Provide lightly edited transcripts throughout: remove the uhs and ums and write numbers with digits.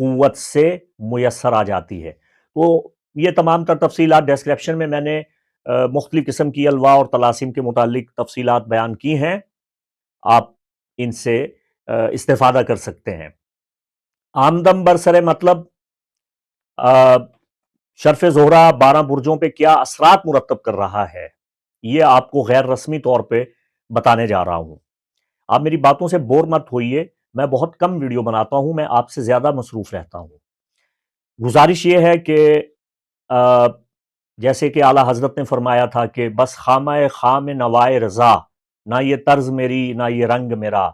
قوت سے میسر آ جاتی ہے۔ تو یہ تمام تر تفصیلات ڈسکرپشن میں نے مختلف قسم کی الوا اور طلاسم کے متعلق تفصیلات بیان کی ہیں، آپ ان سے استفادہ کر سکتے ہیں۔ آمدم برسر مطلب شرف زہرہ 12 برجوں پہ کیا اثرات مرتب کر رہا ہے، یہ آپ کو غیر رسمی طور پہ بتانے جا رہا ہوں۔ آپ میری باتوں سے بور مت ہوئیے، میں بہت کم ویڈیو بناتا ہوں، میں آپ سے زیادہ مصروف رہتا ہوں۔ گزارش یہ ہے کہ جیسے کہ اعلیٰ حضرت نے فرمایا تھا کہ بس خامہ خام نوائے رضا، نہ یہ طرز میری نہ یہ رنگ میرا،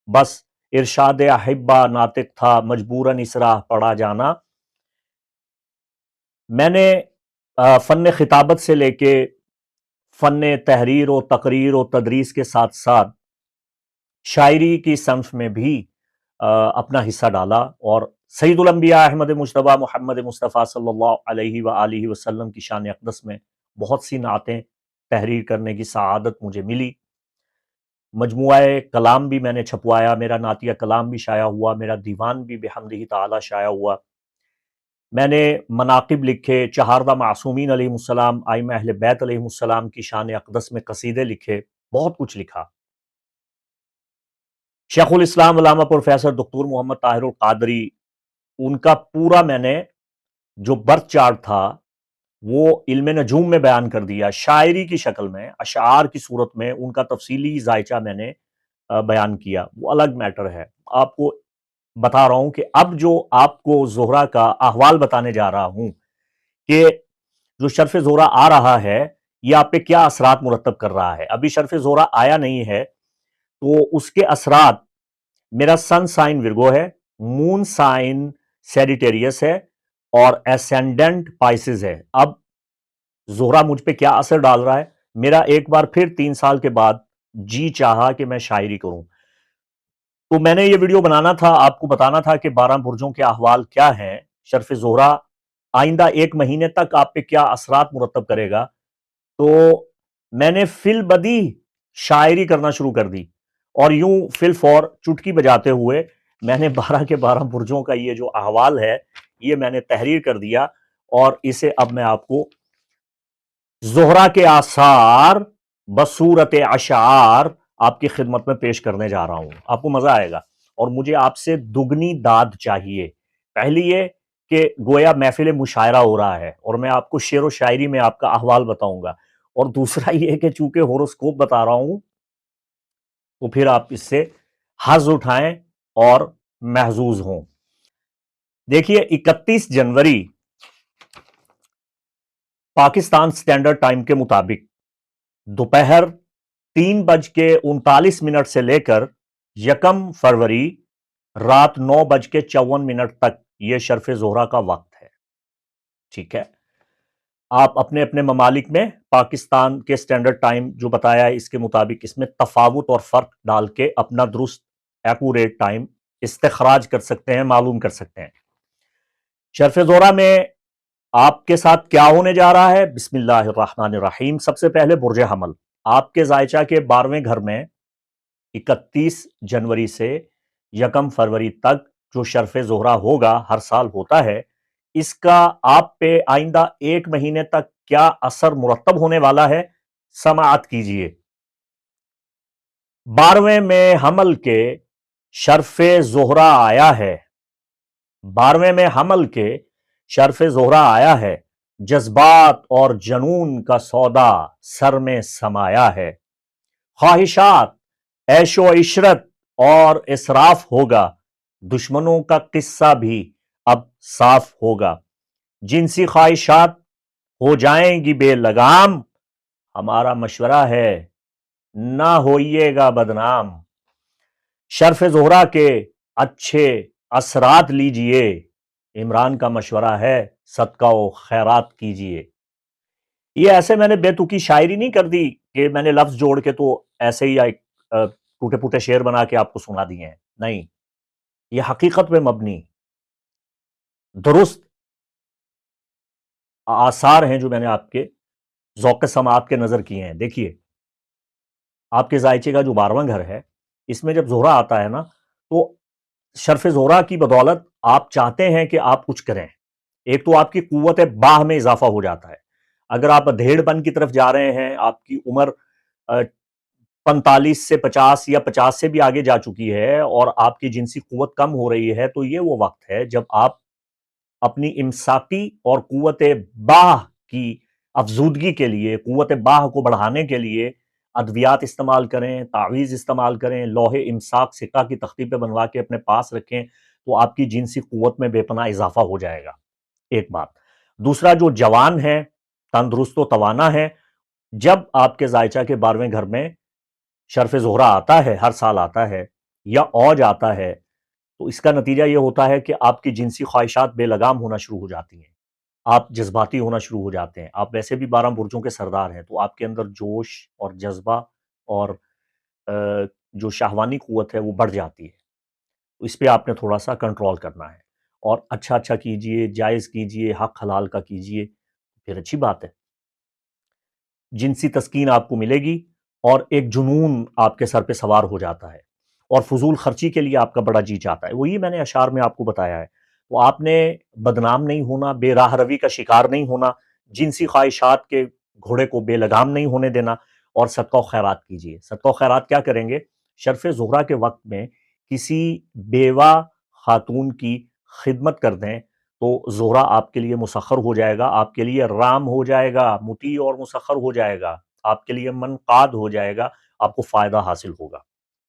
بس ارشاد احبہ ناطق تھا مجبوراً اس راہ پڑا جانا۔ میں نے فن خطابت سے لے کے فن تحریر و تقریر و تدریس کے ساتھ ساتھ شاعری کی صنف میں بھی اپنا حصہ ڈالا، اور سید الانبیاء احمد مجتبیٰ محمد مصطفیٰ صلی اللہ علیہ وآلہ وسلم کی شان اقدس میں بہت سی نعتیں تحریر کرنے کی سعادت مجھے ملی۔ مجموعہ کلام بھی میں نے چھپوایا، میرا نعتیہ کلام بھی شائع ہوا، میرا دیوان بھی بحمدہ تعالی شائع ہوا۔ میں نے مناقب لکھے، چہاردہ معصومین علیہ السلام، ائمہ اہل بیت علیہ السلام کی شان اقدس میں قصیدے لکھے، بہت کچھ لکھا۔ شیخ الاسلام علامہ پروفیسر دکتور محمد طاہر القادری، ان کا پورا میں نے جو برتھ چارٹ تھا وہ علم نجوم میں بیان کر دیا، شاعری کی شکل میں، اشعار کی صورت میں ان کا تفصیلی ذائچہ میں نے بیان کیا، وہ الگ میٹر ہے۔ آپ کو بتا رہا ہوں کہ اب جو آپ کو زہرہ کا احوال بتانے جا رہا ہوں کہ جو شرف زہرہ آ رہا ہے یہ آپ پہ کیا اثرات مرتب کر رہا ہے۔ ابھی شرف زہرہ آیا نہیں ہے تو اس کے اثرات، میرا سن سائن ورگو ہے، مون سائن سیڈیٹیریس ہے، اور ایسینڈنٹ پائسز ہے۔ اب زہرہ مجھ پہ کیا اثر ڈال رہا ہے، میرا ایک بار پھر 3 سال کے بعد جی چاہا کہ میں شاعری کروں، تو میں نے یہ ویڈیو بنانا تھا، آپ کو بتانا تھا کہ 12 برجوں کے احوال کیا ہیں، شرف زہرہ آئندہ 1 مہینے تک آپ پہ کیا اثرات مرتب کرے گا۔ تو میں نے فی البدی شاعری کرنا شروع کر دی، اور یوں فی الفور چٹکی بجاتے ہوئے میں نے 12 کے 12 برجوں کا یہ جو احوال ہے یہ میں نے تحریر کر دیا، اور اسے اب میں آپ کو زہرہ کے آثار بصورت اشعار آپ کی خدمت میں پیش کرنے جا رہا ہوں۔ آپ کو مزہ آئے گا، اور مجھے آپ سے دگنی داد چاہیے۔ پہلی یہ کہ گویا محفل مشاعرہ ہو رہا ہے اور میں آپ کو شعر و شاعری میں آپ کا احوال بتاؤں گا، اور دوسرا یہ کہ چونکہ ہوروسکوپ بتا رہا ہوں تو پھر آپ اس سے حظ اٹھائیں اور محظوظ ہوں۔ دیکھیے 31 جنوری پاکستان سٹینڈرڈ ٹائم کے مطابق دوپہر 3:39 سے لے کر 1 فروری رات 9:54 تک یہ شرف زہرہ کا وقت ہے، ٹھیک ہے۔ آپ اپنے اپنے ممالک میں پاکستان کے سٹینڈرڈ ٹائم جو بتایا ہے اس کے مطابق اس میں تفاوت اور فرق ڈال کے اپنا درست ایکوریٹ ٹائم استخراج کر سکتے ہیں، معلوم کر سکتے ہیں۔ شرف زہرہ میں آپ کے ساتھ کیا ہونے جا رہا ہے، بسم اللہ الرحمن الرحیم۔ سب سے پہلے برج حمل، آپ کے ذائچہ کے 12ویں گھر میں 31 جنوری سے 1 فروری تک جو شرف زہرہ ہوگا، ہر سال ہوتا ہے، اس کا آپ پہ آئندہ 1 مہینے تک کیا اثر مرتب ہونے والا ہے، سماعت کیجئے۔ 12ویں میں حمل کے شرف زہرہ آیا ہے، 12ویں میں حمل کے شرف زہرہ آیا ہے، جذبات اور جنون کا سودا سر میں سمایا ہے، خواہشات، عیش و عشرت اور اسراف ہوگا، دشمنوں کا قصہ بھی اب صاف ہوگا، جنسی خواہشات ہو جائیں گی بے لگام، ہمارا مشورہ ہے نہ ہوئیے گا بدنام، شرف زہرہ کے اچھے اثرات لیجئے، عمران کا مشورہ ہے صدقہ و خیرات کیجئے۔ یہ ایسے میں نے بے تکی شاعری نہیں کر دی کہ میں نے لفظ جوڑ کے تو ایسے ہی ایک ٹوٹے پوٹے شعر بنا کے آپ کو سنا دیے ہیں، نہیں، یہ حقیقت پہ مبنی درست آثار ہیں جو میں نے آپ کے ذوق سماعت کے نظر کیے ہیں۔ دیکھیے آپ کے ذائچے کا جو 12واں گھر ہے، اس میں جب زہرہ آتا ہے نا تو شرف زہرہ کی بدولت آپ چاہتے ہیں کہ آپ کچھ کریں، ایک تو آپ کی قوت باہ میں اضافہ ہو جاتا ہے. اگر آپ ادھیڑ پن کی طرف جا رہے ہیں، آپ کی عمر 45 سے 50 یا 50 سے بھی آگے جا چکی ہے اور آپ کی جنسی قوت کم ہو رہی ہے، تو یہ وہ وقت ہے جب آپ اپنی امساکی اور قوت باہ کی افزودگی کے لیے، قوت باہ کو بڑھانے کے لیے ادویات استعمال کریں، تعویذ استعمال کریں، لوح امساک سکہ کی تختی پہ بنوا کے اپنے پاس رکھیں، تو آپ کی جنسی قوت میں بے پناہ اضافہ ہو جائے گا. ایک بات. دوسرا، جو جوان ہے، تندرست و توانا ہے، جب آپ کے زائچہ کے 12ویں گھر میں شرف زہرہ آتا ہے، ہر سال آتا ہے یا اوج آتا ہے، تو اس کا نتیجہ یہ ہوتا ہے کہ آپ کی جنسی خواہشات بے لگام ہونا شروع ہو جاتی ہیں، آپ جذباتی ہونا شروع ہو جاتے ہیں. آپ ویسے بھی 12 برجوں کے سردار ہیں، تو آپ کے اندر جوش اور جذبہ اور جو شہوانی قوت ہے وہ بڑھ جاتی ہے. تو اس پہ آپ نے تھوڑا سا کنٹرول کرنا ہے، اور اچھا اچھا کیجئے، جائز کیجئے، حق حلال کا کیجئے، پھر اچھی بات ہے. جنسی تسکین آپ کو ملے گی اور ایک جنون آپ کے سر پہ سوار ہو جاتا ہے، اور فضول خرچی کے لیے آپ کا بڑا جی چاہتا ہے. وہی میں نے اشعار میں آپ کو بتایا ہے. تو آپ نے بدنام نہیں ہونا، بے راہ روی کا شکار نہیں ہونا، جنسی خواہشات کے گھوڑے کو بے لگام نہیں ہونے دینا، اور صدقہ و خیرات کیجئے. صدقہ و خیرات کیا کریں گے؟ شرف زہرہ کے وقت میں کسی بیوہ خاتون کی خدمت کر دیں، تو زہرہ آپ کے لیے مسخر ہو جائے گا، آپ کے لیے رام ہو جائے گا، مطیع اور مسخر ہو جائے گا، آپ کے لیے منقاد ہو جائے گا، آپ کو فائدہ حاصل ہوگا.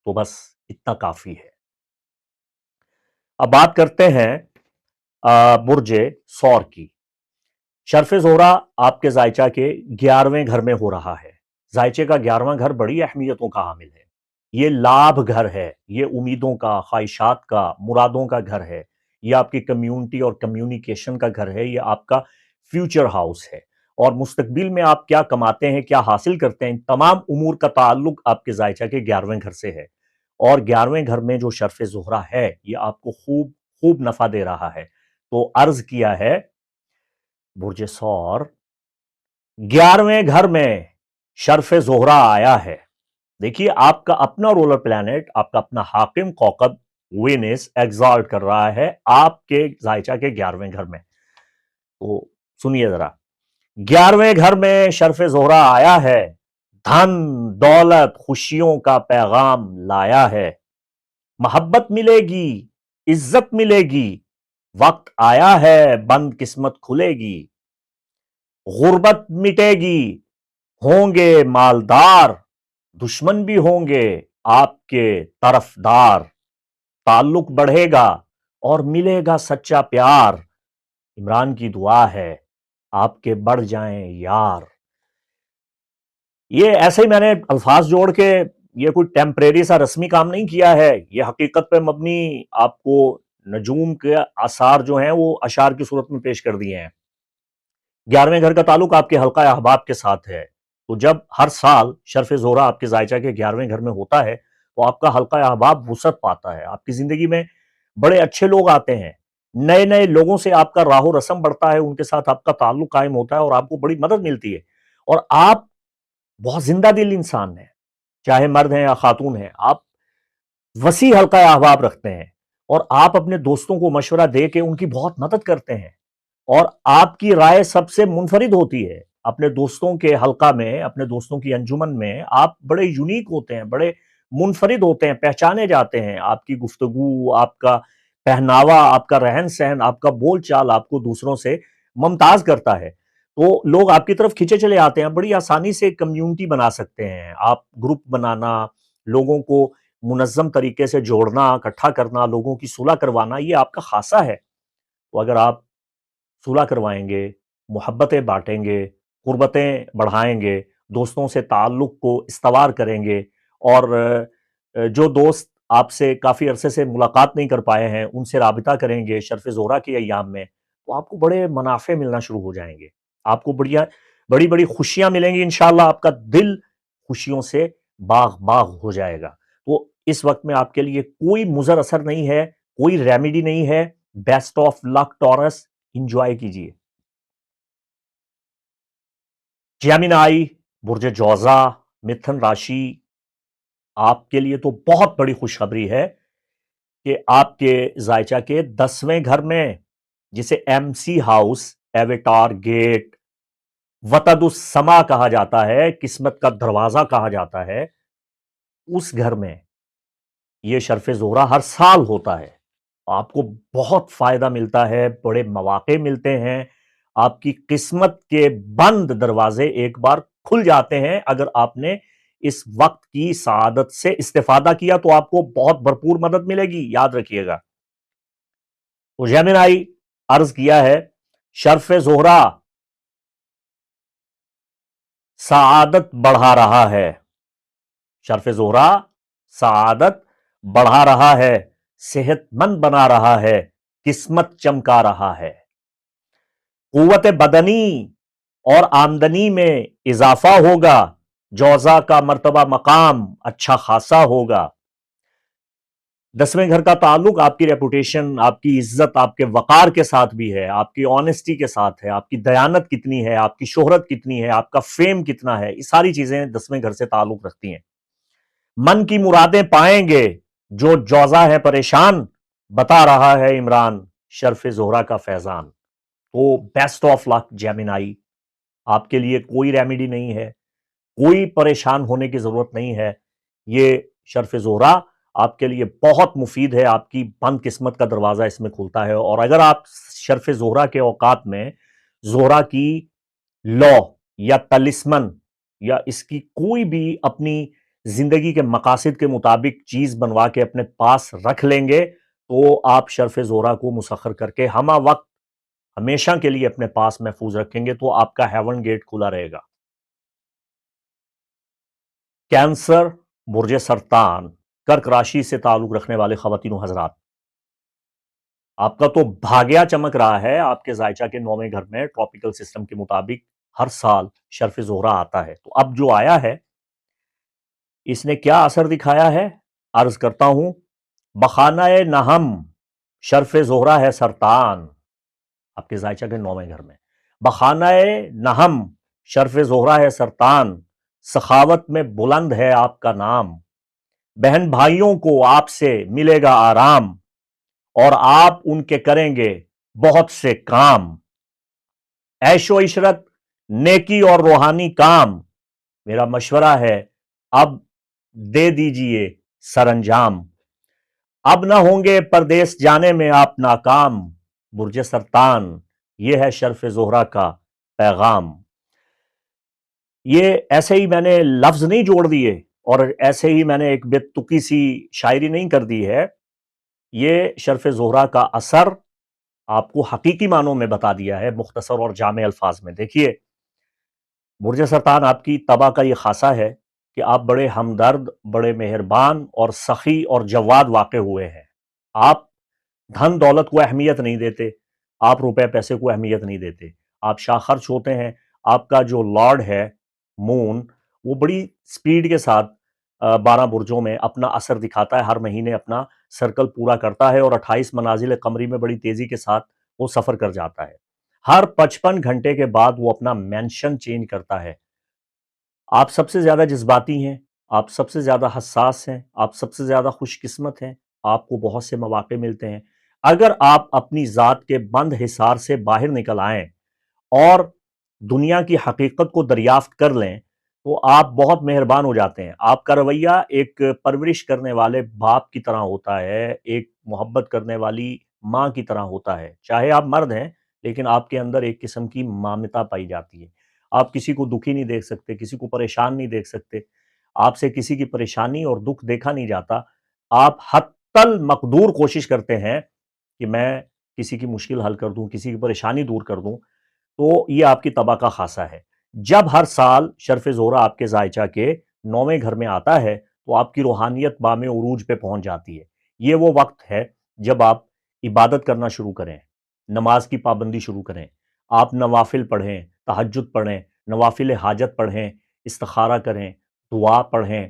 تو بس اتنا کافی ہے. اب بات کرتے ہیں برج ثور کی. شرف زہرہ آپ کے زائچہ کے 11ویں گھر میں ہو رہا ہے. زائچے کا 11واں گھر بڑی اہمیتوں کا حامل ہے. یہ لابھ گھر ہے، یہ امیدوں کا، خواہشات کا، مرادوں کا گھر ہے. یہ آپ کی کمیونٹی اور کمیونیکیشن کا گھر ہے. یہ آپ کا فیوچر ہاؤس ہے، اور مستقبل میں آپ کیا کماتے ہیں، کیا حاصل کرتے ہیں، تمام امور کا تعلق آپ کے زائچہ کے 11ویں گھر سے ہے. اور 11ویں گھر میں جو شرف زہرہ ہے، یہ آپ کو خوب خوب نفع دے رہا ہے. تو عرض کیا ہے برج ثور 11ویں گھر میں شرف زہرہ آیا ہے. دیکھیے، آپ کا اپنا رولر پلانٹ، آپ کا اپنا حاکم کوکب وینس ایگزالٹ کر رہا ہے آپ کے زائچہ کے 11ویں گھر میں. تو سنیے ذرا. 11ویں گھر میں شرف زہرہ آیا ہے، دھن دولت خوشیوں کا پیغام لایا ہے. محبت ملے گی، عزت ملے گی، وقت آیا ہے بند قسمت کھلے گی. غربت مٹے گی، ہوں گے مالدار، دشمن بھی ہوں گے آپ کے طرفدار. تعلق بڑھے گا اور ملے گا سچا پیار. عمران کی دعا ہے آپ کے بڑھ جائیں یار. یہ ایسے ہی میں نے الفاظ جوڑ کے یہ کوئی ٹیمپریری سا رسمی کام نہیں کیا ہے. یہ حقیقت پہ مبنی آپ کو نجوم کے آثار جو ہیں وہ اشعار کی صورت میں پیش کر دیے ہیں. 11ویں گھر کا تعلق آپ کے حلقہ احباب کے ساتھ ہے. تو جب ہر سال شرف زہرہ آپ کے زائچہ کے 11ویں گھر میں ہوتا ہے، تو آپ کا حلقہ احباب وسعت پاتا ہے. آپ کی زندگی میں بڑے اچھے لوگ آتے ہیں، نئے نئے لوگوں سے آپ کا راہ و رسم بڑھتا ہے، ان کے ساتھ آپ کا تعلق قائم ہوتا ہے، اور آپ کو بڑی مدد ملتی ہے. اور آپ بہت زندہ دل انسان ہیں، چاہے مرد ہیں یا خاتون ہیں. آپ وسیع حلقہ احباب رکھتے ہیں، اور آپ اپنے دوستوں کو مشورہ دے کے ان کی بہت مدد کرتے ہیں، اور آپ کی رائے سب سے منفرد ہوتی ہے. اپنے دوستوں کے حلقہ میں، اپنے دوستوں کی انجمن میں آپ بڑے یونیک ہوتے ہیں، بڑے منفرد ہوتے ہیں، پہچانے جاتے ہیں. آپ کی گفتگو، آپ کا پہناوا، آپ کا رہن سہن، آپ کا بول چال آپ کو دوسروں سے ممتاز کرتا ہے. تو لوگ آپ کی طرف کھینچے چلے آتے ہیں. بڑی آسانی سے کمیونٹی بنا سکتے ہیں آپ. گروپ بنانا، لوگوں کو منظم طریقے سے جوڑنا، اکٹھا کرنا، لوگوں کی صلح کروانا، یہ آپ کا خاصہ ہے. تو اگر آپ صلح کروائیں گے، محبتیں بانٹیں گے، قربتیں بڑھائیں گے، دوستوں سے تعلق کو استوار کریں گے، اور جو دوست آپ سے کافی عرصے سے ملاقات نہیں کر پائے ہیں ان سے رابطہ کریں گے شرف زہرہ کے ایام میں، تو آپ کو بڑے منافع ملنا شروع ہو جائیں گے. آپ کو بڑی بڑی خوشیاں ملیں گی انشاءاللہ. آپ کا دل خوشیوں سے باغ باغ ہو جائے گا. تو اس وقت میں آپ کے لیے کوئی مضر اثر نہیں ہے، کوئی ریمیڈی نہیں ہے. Best of luck Taurus, enjoy کیجئے. جیمنائی، برج جوزا، متھن راشی، آپ کے لیے تو بہت بڑی خوشخبری ہے کہ آپ کے زائچہ کے 10ویں گھر میں، جسے ایم سی ہاؤس، ایویٹار گیٹ، وطد السما کہا جاتا ہے، قسمت کا دروازہ کہا جاتا ہے، اس گھر میں یہ شرف زہرہ ہر سال ہوتا ہے۔ آپ کو بہت فائدہ ملتا ہے، بڑے مواقع ملتے ہیں، آپ کی قسمت کے بند دروازے ایک بار کھل جاتے ہیں۔ اگر آپ نے اس وقت کی سعادت سے استفادہ کیا تو آپ کو بہت بھرپور مدد ملے گی، یاد رکھیے گا۔ تو جیمنائی عرض کیا ہے، شرف زہرہ سعادت بڑھا رہا ہے، شرف زہرہ سعادت بڑھا رہا ہے، صحت مند بنا رہا ہے، قسمت چمکا رہا ہے، قوت بدنی اور آمدنی میں اضافہ ہوگا، جوزا کا مرتبہ مقام اچھا خاصا ہوگا۔ 10ویں گھر کا تعلق آپ کی ریپوٹیشن، آپ کی عزت، آپ کے وقار کے ساتھ بھی ہے، آپ کی آنیسٹی کے ساتھ ہے، آپ کی دیانت کتنی ہے، آپ کی شہرت کتنی ہے، آپ کا فیم کتنا ہے، یہ ساری چیزیں 10ویں گھر سے تعلق رکھتی ہیں۔ من کی مرادیں پائیں گے جو جوزا ہے پریشان، بتا رہا ہے عمران شرف زہرہ کا فیضان۔ تو بیسٹ آف لک جیمنائی، آپ کے لیے کوئی ریمیڈی نہیں ہے، کوئی پریشان ہونے کی ضرورت نہیں ہے۔ یہ شرف زہرہ آپ کے لیے بہت مفید ہے، آپ کی بند قسمت کا دروازہ اس میں کھلتا ہے۔ اور اگر آپ شرف زہرہ کے اوقات میں زہرہ کی لا یا تلسمن یا اس کی کوئی بھی اپنی زندگی کے مقاصد کے مطابق چیز بنوا کے اپنے پاس رکھ لیں گے تو آپ شرف زہرہ کو مسخر کر کے ہمہ وقت ہمیشہ کے لیے اپنے پاس محفوظ رکھیں گے تو آپ کا ہیون گیٹ کھلا رہے گا۔ کینسر، برج سرطان، کرک راشی سے تعلق رکھنے والے خواتین و حضرات، آپ کا تو بھاگیا چمک رہا ہے۔ آپ کے زائچہ کے 9ویں گھر میں ٹراپیکل سسٹم کے مطابق ہر سال شرف زہرہ آتا ہے۔ تو اب جو آیا ہے اس نے کیا اثر دکھایا ہے، عرض کرتا ہوں۔ بخانہ نہم شرف زہرہ ہے سرطان، آپ کے زائچہ کے 9ویں گھر میں بخانہ نہم شرف زہرہ ہے سرطان، سخاوت میں بلند ہے آپ کا نام، بہن بھائیوں کو آپ سے ملے گا آرام، اور آپ ان کے کریں گے بہت سے کام، عیش و عشرت، نیکی اور روحانی کام، میرا مشورہ ہے اب دے دیجئے سر انجام، اب نہ ہوں گے پردیس جانے میں آپ ناکام، برج سرطان یہ ہے شرف زہرہ کا پیغام۔ یہ ایسے ہی میں نے لفظ نہیں جوڑ دیے اور ایسے ہی میں نے ایک بے تکی سی شاعری نہیں کر دی ہے، یہ شرف زہرہ کا اثر آپ کو حقیقی معنوں میں بتا دیا ہے، مختصر اور جامع الفاظ میں۔ دیکھیے، برج سرطان آپ کی طبع کا یہ خاصہ ہے کہ آپ بڑے ہمدرد، بڑے مہربان اور سخی اور جواد واقع ہوئے ہیں۔ آپ دھن دولت کو اہمیت نہیں دیتے، آپ روپے پیسے کو اہمیت نہیں دیتے، آپ شاہ خرچ ہوتے ہیں۔ آپ کا جو لارڈ ہے مون، وہ بڑی سپیڈ کے ساتھ 12 برجوں میں اپنا اثر دکھاتا ہے، ہر مہینے اپنا سرکل پورا کرتا ہے اور 28 منازل قمری میں بڑی تیزی کے ساتھ وہ سفر کر جاتا ہے۔ ہر 55 گھنٹے کے بعد وہ اپنا مینشن چینج کرتا ہے۔ آپ سب سے زیادہ جذباتی ہیں، آپ سب سے زیادہ حساس ہیں، آپ سب سے زیادہ خوش قسمت ہیں، آپ کو بہت سے مواقع ملتے ہیں۔ اگر آپ اپنی ذات کے بند حصار سے باہر نکل آئیں اور دنیا کی حقیقت کو دریافت کر لیں تو آپ بہت مہربان ہو جاتے ہیں۔ آپ کا رویہ ایک پرورش کرنے والے باپ کی طرح ہوتا ہے، ایک محبت کرنے والی ماں کی طرح ہوتا ہے۔ چاہے آپ مرد ہیں لیکن آپ کے اندر ایک قسم کی مامتا پائی جاتی ہے۔ آپ کسی کو دکھی نہیں دیکھ سکتے، کسی کو پریشان نہیں دیکھ سکتے، آپ سے کسی کی پریشانی اور دکھ دیکھا نہیں جاتا۔ آپ حتی المقدور کوشش کرتے ہیں کہ میں کسی کی مشکل حل کر دوں، کسی کی پریشانی دور کر دوں۔ تو یہ آپ کی طبع کا خاصہ ہے۔ جب ہر سال شرف زہرہ آپ کے زائچہ کے 9ویں گھر میں آتا ہے تو آپ کی روحانیت بام عروج پہ پہنچ جاتی ہے۔ یہ وہ وقت ہے جب آپ عبادت کرنا شروع کریں، نماز کی پابندی شروع کریں، آپ نوافل پڑھیں، تہجد پڑھیں، نوافل حاجت پڑھیں، استخارہ کریں، دعا پڑھیں،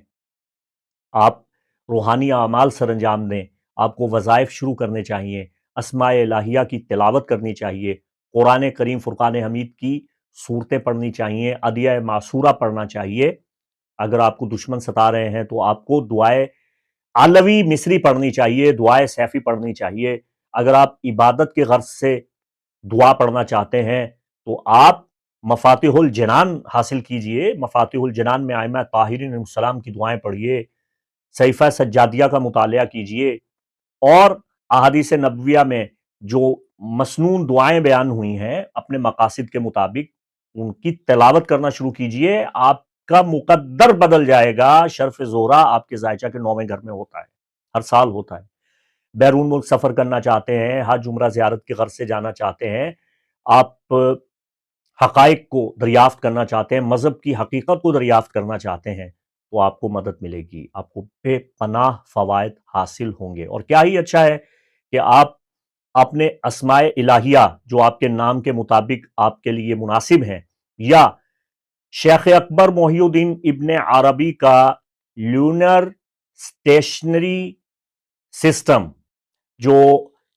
آپ روحانی اعمال سر انجام دیں۔ آپ کو وظائف شروع کرنے چاہیے، اسماء الہیہ کی تلاوت کرنی چاہیے، قرآن کریم فرقان حمید کی صورتیں پڑھنی چاہیے، ادعیہ معصورہ پڑھنا چاہیے۔ اگر آپ کو دشمن ستا رہے ہیں تو آپ کو دعائے علوی مصری پڑھنی چاہیے، دعائے سیفی پڑھنی چاہیے۔ اگر آپ عبادت کے غرض سے دعا پڑھنا چاہتے ہیں تو آپ مفاتیح الجنان حاصل کیجئے۔ مفاتیح الجنان میں ائمہ طاہرین علیہ السلام کی دعائیں پڑھیے، صحیفہ سجادیہ کا مطالعہ کیجئے، اور احادیث نبویہ میں جو مسنون دعائیں بیان ہوئی ہیں اپنے مقاصد کے مطابق ان کی تلاوت کرنا شروع کیجئے۔ آپ کا مقدر بدل جائے گا۔ شرف زہرہ آپ کے زائچہ کے 9ویں گھر میں ہوتا ہے، ہر سال ہوتا ہے۔ بیرون ملک سفر کرنا چاہتے ہیں، حج عمرہ زیارت کی غرض سے جانا چاہتے ہیں، آپ حقائق کو دریافت کرنا چاہتے ہیں، مذہب کی حقیقت کو دریافت کرنا چاہتے ہیں، تو آپ کو مدد ملے گی، آپ کو بے پناہ فوائد حاصل ہوں گے۔ اور کیا ہی اچھا ہے کہ آپ اپنے اسماء الہیہ جو آپ کے نام کے مطابق آپ کے لیے مناسب ہیں، یا شیخ اکبر محی الدین ابن عربی کا لونر اسٹیشنری سسٹم، جو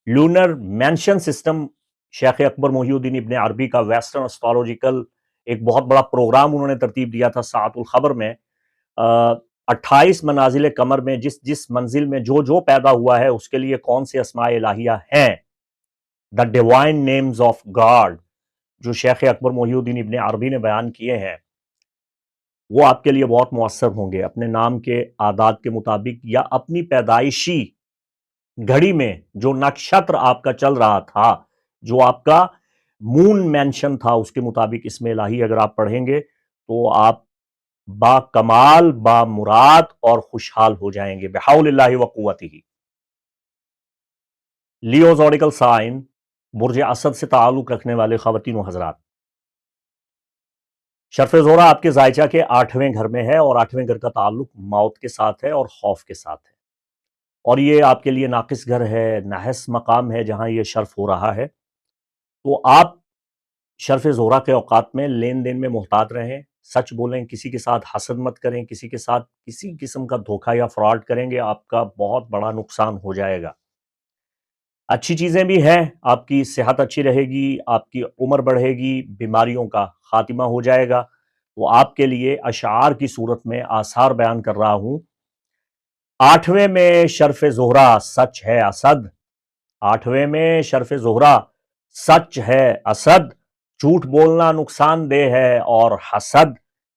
لونر مینشن سسٹم شیخ اکبر محی الدین ابن عربی کا ویسٹرن اسٹرالوجیکل ایک بہت بڑا پروگرام انہوں نے ترتیب دیا تھا ساعت الخبر میں، 28 منازل قمر میں جس منزل میں جو پیدا ہوا ہے اس کے لیے کون سے اسماء الہیہ ہیں، the divine names of God, جو شیخ اکبر محی الدین ابن عربی نے بیان کیے ہیں، وہ آپ کے لیے بہت مؤثر ہوں گے۔ اپنے نام کے اعداد کے مطابق یا اپنی پیدائشی گھڑی میں جو نکشتر آپ کا چل رہا تھا، جو آپ کا مون مینشن تھا، اس کے مطابق اسم الہی اگر آپ پڑھیں گے تو آپ با کمال، با مراد اور خوشحال ہو جائیں گے بحول اللہ و قوتہ۔ لیو زوڈیکل سائن، برج اسد سے تعلق رکھنے والے خواتین و حضرات، شرف زہرہ آپ کے زائچہ کے 8ویں گھر میں ہے، اور 8ویں گھر کا تعلق موت کے ساتھ ہے اور خوف کے ساتھ ہے، اور یہ آپ کے لیے ناقص گھر ہے، نحس مقام ہے جہاں یہ شرف ہو رہا ہے۔ تو آپ شرف زہرہ کے اوقات میں لین دین میں محتاط رہیں، سچ بولیں، کسی کے ساتھ حسد مت کریں، کسی کے ساتھ کسی قسم کا دھوکہ یا فراڈ کریں گے آپ کا بہت بڑا نقصان ہو جائے گا۔ اچھی چیزیں بھی ہیں، آپ کی صحت اچھی رہے گی، آپ کی عمر بڑھے گی، بیماریوں کا خاتمہ ہو جائے گا۔ وہ آپ کے لیے اشعار کی صورت میں آثار بیان کر رہا ہوں۔ 8ویں میں شرف زہرہ سچ ہے اسد، 8ویں میں شرف زہرہ سچ ہے اسد، جھوٹ بولنا نقصان دہ ہے اور حسد،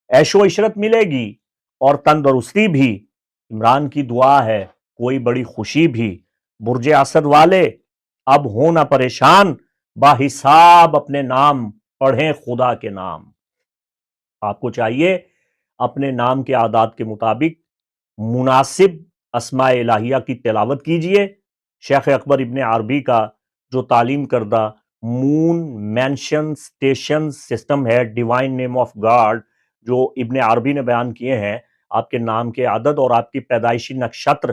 عیش و عشرت ملے گی اور تندرستی بھی، عمران کی دعا ہے، کوئی بڑی خوشی بھی۔ برج اسد والے اب ہونا پریشان، با حساب اپنے نام پڑھیں خدا کے نام۔ آپ کو چاہیے اپنے نام کے اعداد کے مطابق مناسب اسماء الہیہ کی تلاوت کیجئے۔ شیخ اکبر ابن عربی کا جو تعلیم کردہ مون مینشن سٹیشن سسٹم ہے، ڈیوائن نیم آف گاڈ، جو ابن عربی نے بیان کیے ہیں، آپ کے نام کے عدد اور آپ کی پیدائشی نکشتر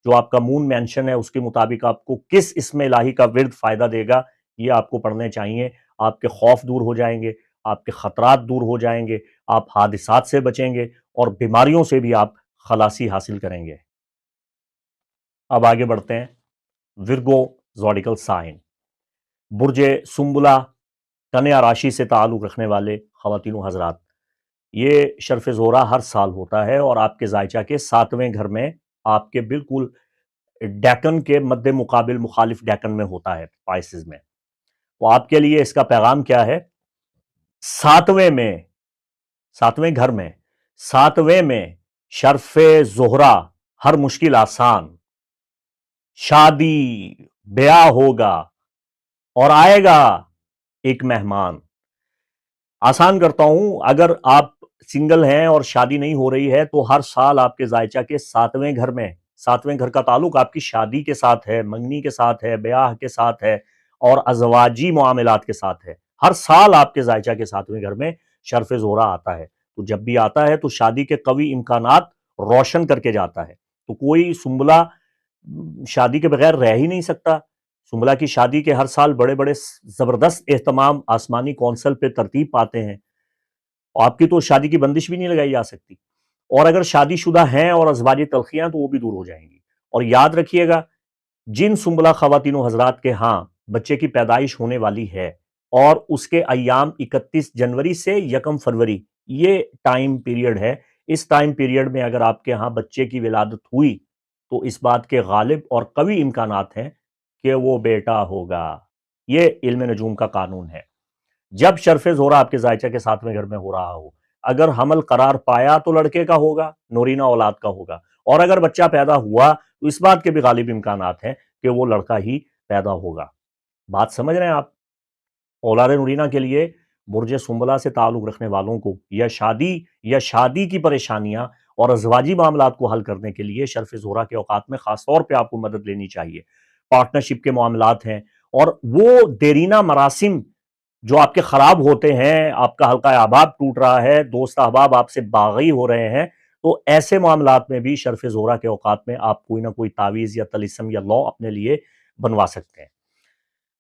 جو آپ کا مون مینشن ہے اس کے مطابق آپ کو کس اسم الہی کا ورد فائدہ دے گا، یہ آپ کو پڑھنے چاہیے۔ آپ کے خوف دور ہو جائیں گے، آپ کے خطرات دور ہو جائیں گے، آپ حادثات سے بچیں گے اور بیماریوں سے بھی آپ خلاصی حاصل کریں گے۔ اب آگے بڑھتے ہیں۔ ورگو زوڈیکل سائن، برج سنبلہ کنیا راشی سے تعلق رکھنے والے خواتین و حضرات، یہ شرف زہرہ ہر سال ہوتا ہے اور آپ کے زائچہ کے 7ویں گھر میں، آپ کے بالکل ڈیکن کے مد مقابل مخالف ڈیکن میں ہوتا ہے، پائسز میں۔ تو آپ کے لیے اس کا پیغام کیا ہے؟ 7ویں گھر میں، 7ویں میں شرف زہرہ، ہر مشکل آسان، شادی، بیاہ ہوگا اور آئے گا ایک مہمان۔ آسان کرتا ہوں، اگر آپ سنگل ہیں اور شادی نہیں ہو رہی ہے تو ہر سال آپ کے زائچہ کے 7ویں گھر میں، 7ویں گھر کا تعلق آپ کی شادی کے ساتھ ہے، منگنی کے ساتھ ہے، بیاہ کے ساتھ ہے اور ازواجی معاملات کے ساتھ ہے۔ ہر سال آپ کے زائچہ کے 7ویں گھر میں شرف زہرہ آتا ہے، تو جب بھی آتا ہے تو شادی کے قوی امکانات روشن کر کے جاتا ہے۔ تو کوئی سنبلہ شادی کے بغیر رہ ہی نہیں سکتا۔ سنبلہ کی شادی کے ہر سال بڑے بڑے زبردست اہتمام آسمانی کونسل پہ ترتیب پاتے ہیں، آپ کی تو شادی کی بندش بھی نہیں لگائی جا سکتی، اور اگر شادی شدہ ہیں اور ازواجی تلخیاں تو وہ بھی دور ہو جائیں گی۔ اور یاد رکھیے گا، جن سنبلہ خواتین و حضرات کے ہاں بچے کی پیدائش ہونے والی ہے اور اس کے ایام 31 جنوری سے 1 فروری، یہ ٹائم پیریڈ ہے، اس ٹائم پیریڈ میں اگر آپ کے ہاں بچے کی ولادت ہوئی تو اس بات کے غالب اور قوی امکانات ہیں کہ وہ بیٹا ہوگا۔ یہ علم نجوم کا قانون ہے۔ جب شرف زہرہ آپ کے زائچہ کے 7ویں گھر میں ہو رہا ہو، اگر حمل قرار پایا تو لڑکے کا ہوگا، نورینہ اولاد کا ہوگا، اور اگر بچہ پیدا ہوا تو اس بات کے بھی غالب امکانات ہیں کہ وہ لڑکا ہی پیدا ہوگا۔ بات سمجھ رہے ہیں آپ؟ اولاد نورینہ کے لیے برج سنبلہ سے تعلق رکھنے والوں کو یا شادی کی پریشانیاں اور ازواجی معاملات کو حل کرنے کے لیے شرف زہرہ کے اوقات میں خاص طور پہ آپ کو مدد لینی چاہیے۔ پارٹنرشپ کے معاملات ہیں اور وہ دیرینہ مراسم جو آپ کے خراب ہوتے ہیں، آپ کا حلقہ احباب ٹوٹ رہا ہے، دوست احباب آپ سے باغی ہو رہے ہیں، تو ایسے معاملات میں بھی شرف زہرہ کے اوقات میں آپ کوئی نہ کوئی تعویذ یا طلسم یا لا اپنے لیے بنوا سکتے ہیں۔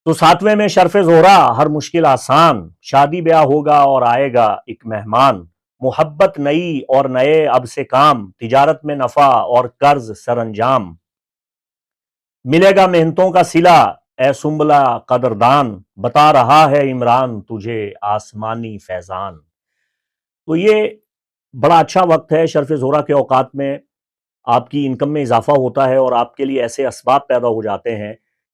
تو 7ویں میں شرف زہرہ، ہر مشکل آسان، شادی بیاہ ہوگا اور آئے گا ایک مہمان، محبت نئی اور نئے اب سے کام، تجارت میں نفع اور قرض سر انجام، ملے گا محنتوں کا صلہ اے سنبلہ قدردان، بتا رہا ہے عمران تجھے آسمانی فیضان۔ تو یہ بڑا اچھا وقت ہے شرف زہرہ کے اوقات میں، آپ کی انکم میں اضافہ ہوتا ہے اور آپ کے لیے ایسے اسباب پیدا ہو جاتے ہیں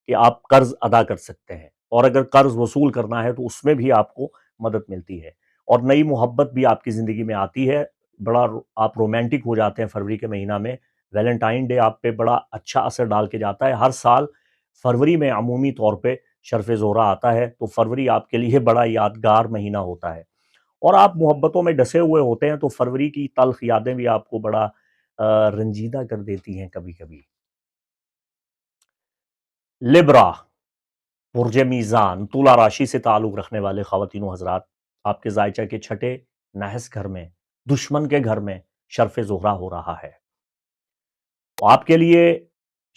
کہ آپ قرض ادا کر سکتے ہیں، اور اگر قرض وصول کرنا ہے تو اس میں بھی آپ کو مدد ملتی ہے، اور نئی محبت بھی آپ کی زندگی میں آتی ہے، بڑا آپ رومانٹک ہو جاتے ہیں فروری کے مہینہ میں۔ ویلنٹائن ڈے آپ پہ بڑا اچھا اثر ڈال کے جاتا ہے۔ ہر سال فروری میں عمومی طور پہ شرف زہرہ آتا ہے، تو فروری آپ کے لیے بڑا یادگار مہینہ ہوتا ہے، اور آپ محبتوں میں ڈسے ہوئے ہوتے ہیں، تو فروری کی تلخ یادیں بھی آپ کو بڑا رنجیدہ کر دیتی ہیں کبھی کبھی۔ لبرا، برج میزان، تلا راشی سے تعلق رکھنے والے خواتین و حضرات، آپ کے زائچہ کے 6 نحس گھر میں، دشمن کے گھر میں شرف زہرہ ہو رہا ہے۔ تو آپ کے لیے